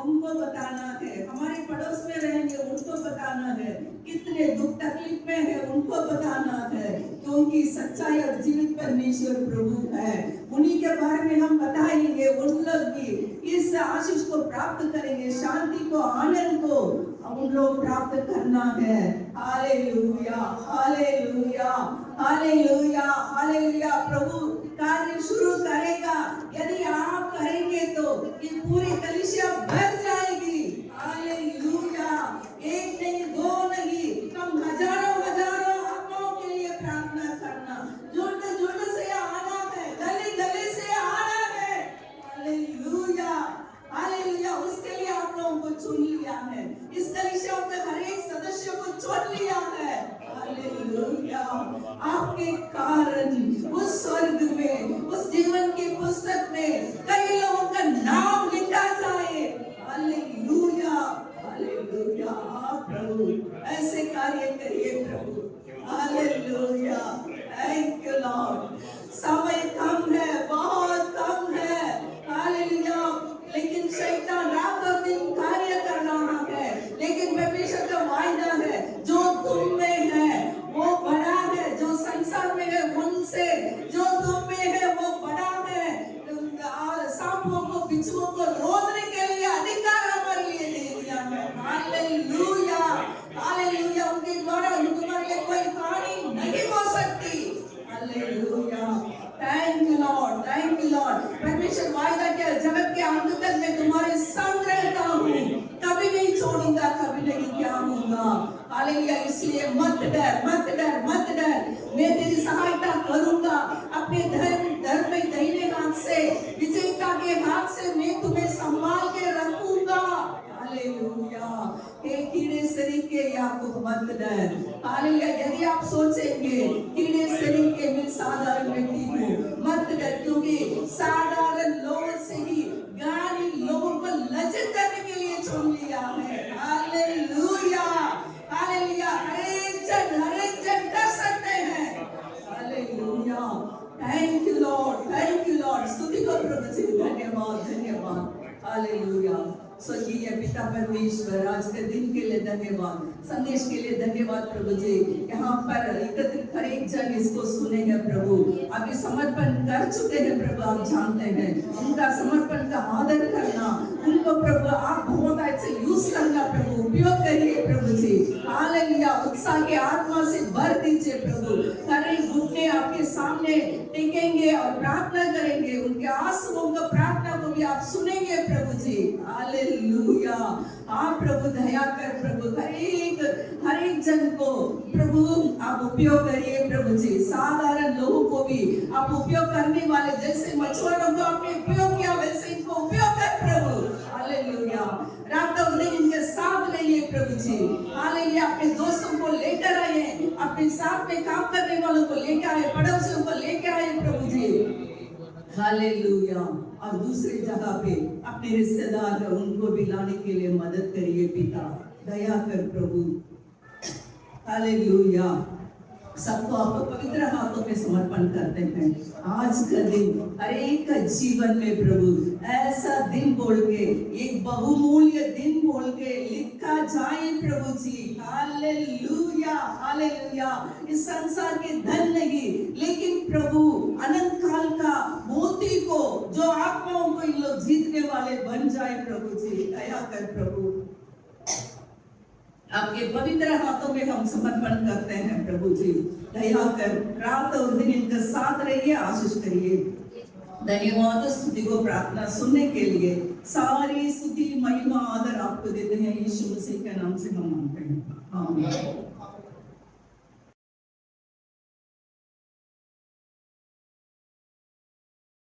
उनको बताना है, हमारे पड़ोस में रहेंगे उनको बताना है, कितने दुख तकलीफ में है उनको बताना है, क्योंकि सच्चाई और जीवित परमेश्वर प्रभु है। उन्हीं के बारे में हम बताएंगे। उन लोग भी इस आशीष को प्राप्त करेंगे, शांति को, आनंद को उन लोग प्राप्त करना है। Hallelujah hallelujah hallelujah hallelujah. प्रभु कार्य शुरू करेगा। यदि आप करेंगे तो ये पूरी कलीसिया भर जाएगी। हालेलुया। एक नहीं, दो नहीं, हम हजारों आत्माओं के लिए प्रार्थना करना, जुट से आना है, गले से आना है। Hallelujah hallelujah. उसके लिए आप लोगों को चुन लिया है। इस कलीसिया में हर एक सदस्य को चुन लिया है। हालेलुया। आपके कारण उस स्वर्ग में, उस जीवन की पुस्तक में कई लोगों का नाम लिखा जाए। Hallelujah hallelujah. आप प्रभु ऐसे कार्य करिए प्रभु। हालेलुया। Thank you Lord. समय कम है, बहुत कम है। हालेलुया। लेकिन शैतान रात और दिन कार्य कर रहा है, लेकिन परमेश्वर का वायदा है जो तुम में है वो बड़ा है, जो संसार में है उनसे जो तुम में है वो बड़ा है। सांपों को, बिच्छुओं को रोकने के लिए अधिकार हमारे लिए दे दिया है। Hallelujah hallelujah. उनके द्वारा तुम्हारे लिए कोई हानि नहीं हो सकती। Hallelujah. Thank you Lord, thank you Lord. परमेश्वर वायदा किया, जगत के अंत तक मैं तुम्हारे संग रहता हूँ, कभी नहीं छोड़ूंगा, कभी नहीं त्यागूंगा। हालेलुया। इसलिए मत डर, मत डर, मत डर। मैं तेरी सहायता करूंगा। अपने धर्म में दाहिने हाथ से, विजेता के हाथ से मैं तुम्हें संभाल के रखूंगा। हालेलुया। एक कीड़े सरीखे याकूब मत डर। हालेलुया। यदि आप सोचेंगे कीड़े सरीखे में साधारण व्यक्ति हूँ, मत डर, क्योंकि साधारण लोगों से ही ज्ञानी लोगों को लज्जित करने के लिए चुन लिया है। Hallelujah hallelujah. हर एक जन कर सकते हैं। Hallelujah. Thank you Lord, thank you Lord. स्तुति को प्रभु जी, धन्यवाद धन्यवाद। हालेलुया। स्वर्गीय पिता परमेश्वर, आज के दिन के लिए धन्यवाद, संदेश के लिए धन्यवाद प्रभु जी। यहाँ पर एकत्रित हर एक जन इसको सुनेंगे प्रभु। अभी समर्पण कर चुके हैं प्रभु, आप जानते हैं उनका समर्पण का आदर करना, उनको प्रभु आप बहुत अच्छे यूज करना प्रभु, उपयोग करिए प्रभु जी। हालेलुया। उत्साह के आत्मा से भर दीजिए प्रभु। हर एक घुटने आपके सामने टेकेंगे और प्रार्थना करेंगे, उनके आंसुओं का प्रार्थना को भी आप सुनेंगे प्रभु जी। हालेलुया। आप प्रभु दया कर प्रभु, हर एक जन को प्रभु आप उपयोग करिए प्रभु जी। साधारण लोगों को भी आप उपयोग करने वाले, जैसे मछुआरों को आपने उपयोग किया वैसे इनको उपयोग कर प्रभु। हालेलुया। रात और दिन इनके साथ रहिए प्रभु जी। हालेलुया। अपने दोस्तों को लेकर आए, अपने साथ में काम करने वालों को लेकर आए, पड़ोसियों को लेकर आए प्रभु जी। हालेलुया। और दूसरी जगह पे अपने रिश्तेदार है उनको भी लाने के लिए मदद करिए पिता, दया कर प्रभु। हालेलुया। सबको आपको पवित्र हाथों में समर्पण करते हैं। आज का दिन हर एक का जीवन में प्रभु ऐसा दिन बोल के, एक बहुमूल्य दिन बोल के लिखा जाए प्रभु जी। Hallelujah, hallelujah. इस संसार के धन नहीं, लेकिन प्रभु अनंत काल का मोती को, जो आत्माओं को इन लोग जीतने वाले बन जाए प्रभु जी। दया कर प्रभु, आपके पवित्र हाथों में हम समर्पण करते हैं प्रभु जी। दया कर, रात और दिन इनका साथ रहिए, आशीष करिए। धन्यवाद स्तुति को प्रार्थना सुनने के लिए। सारी स्तुति महिमा आदर आपको देते हैं, यीशु मसीह के नाम से हम मांगते हैं, आमीन।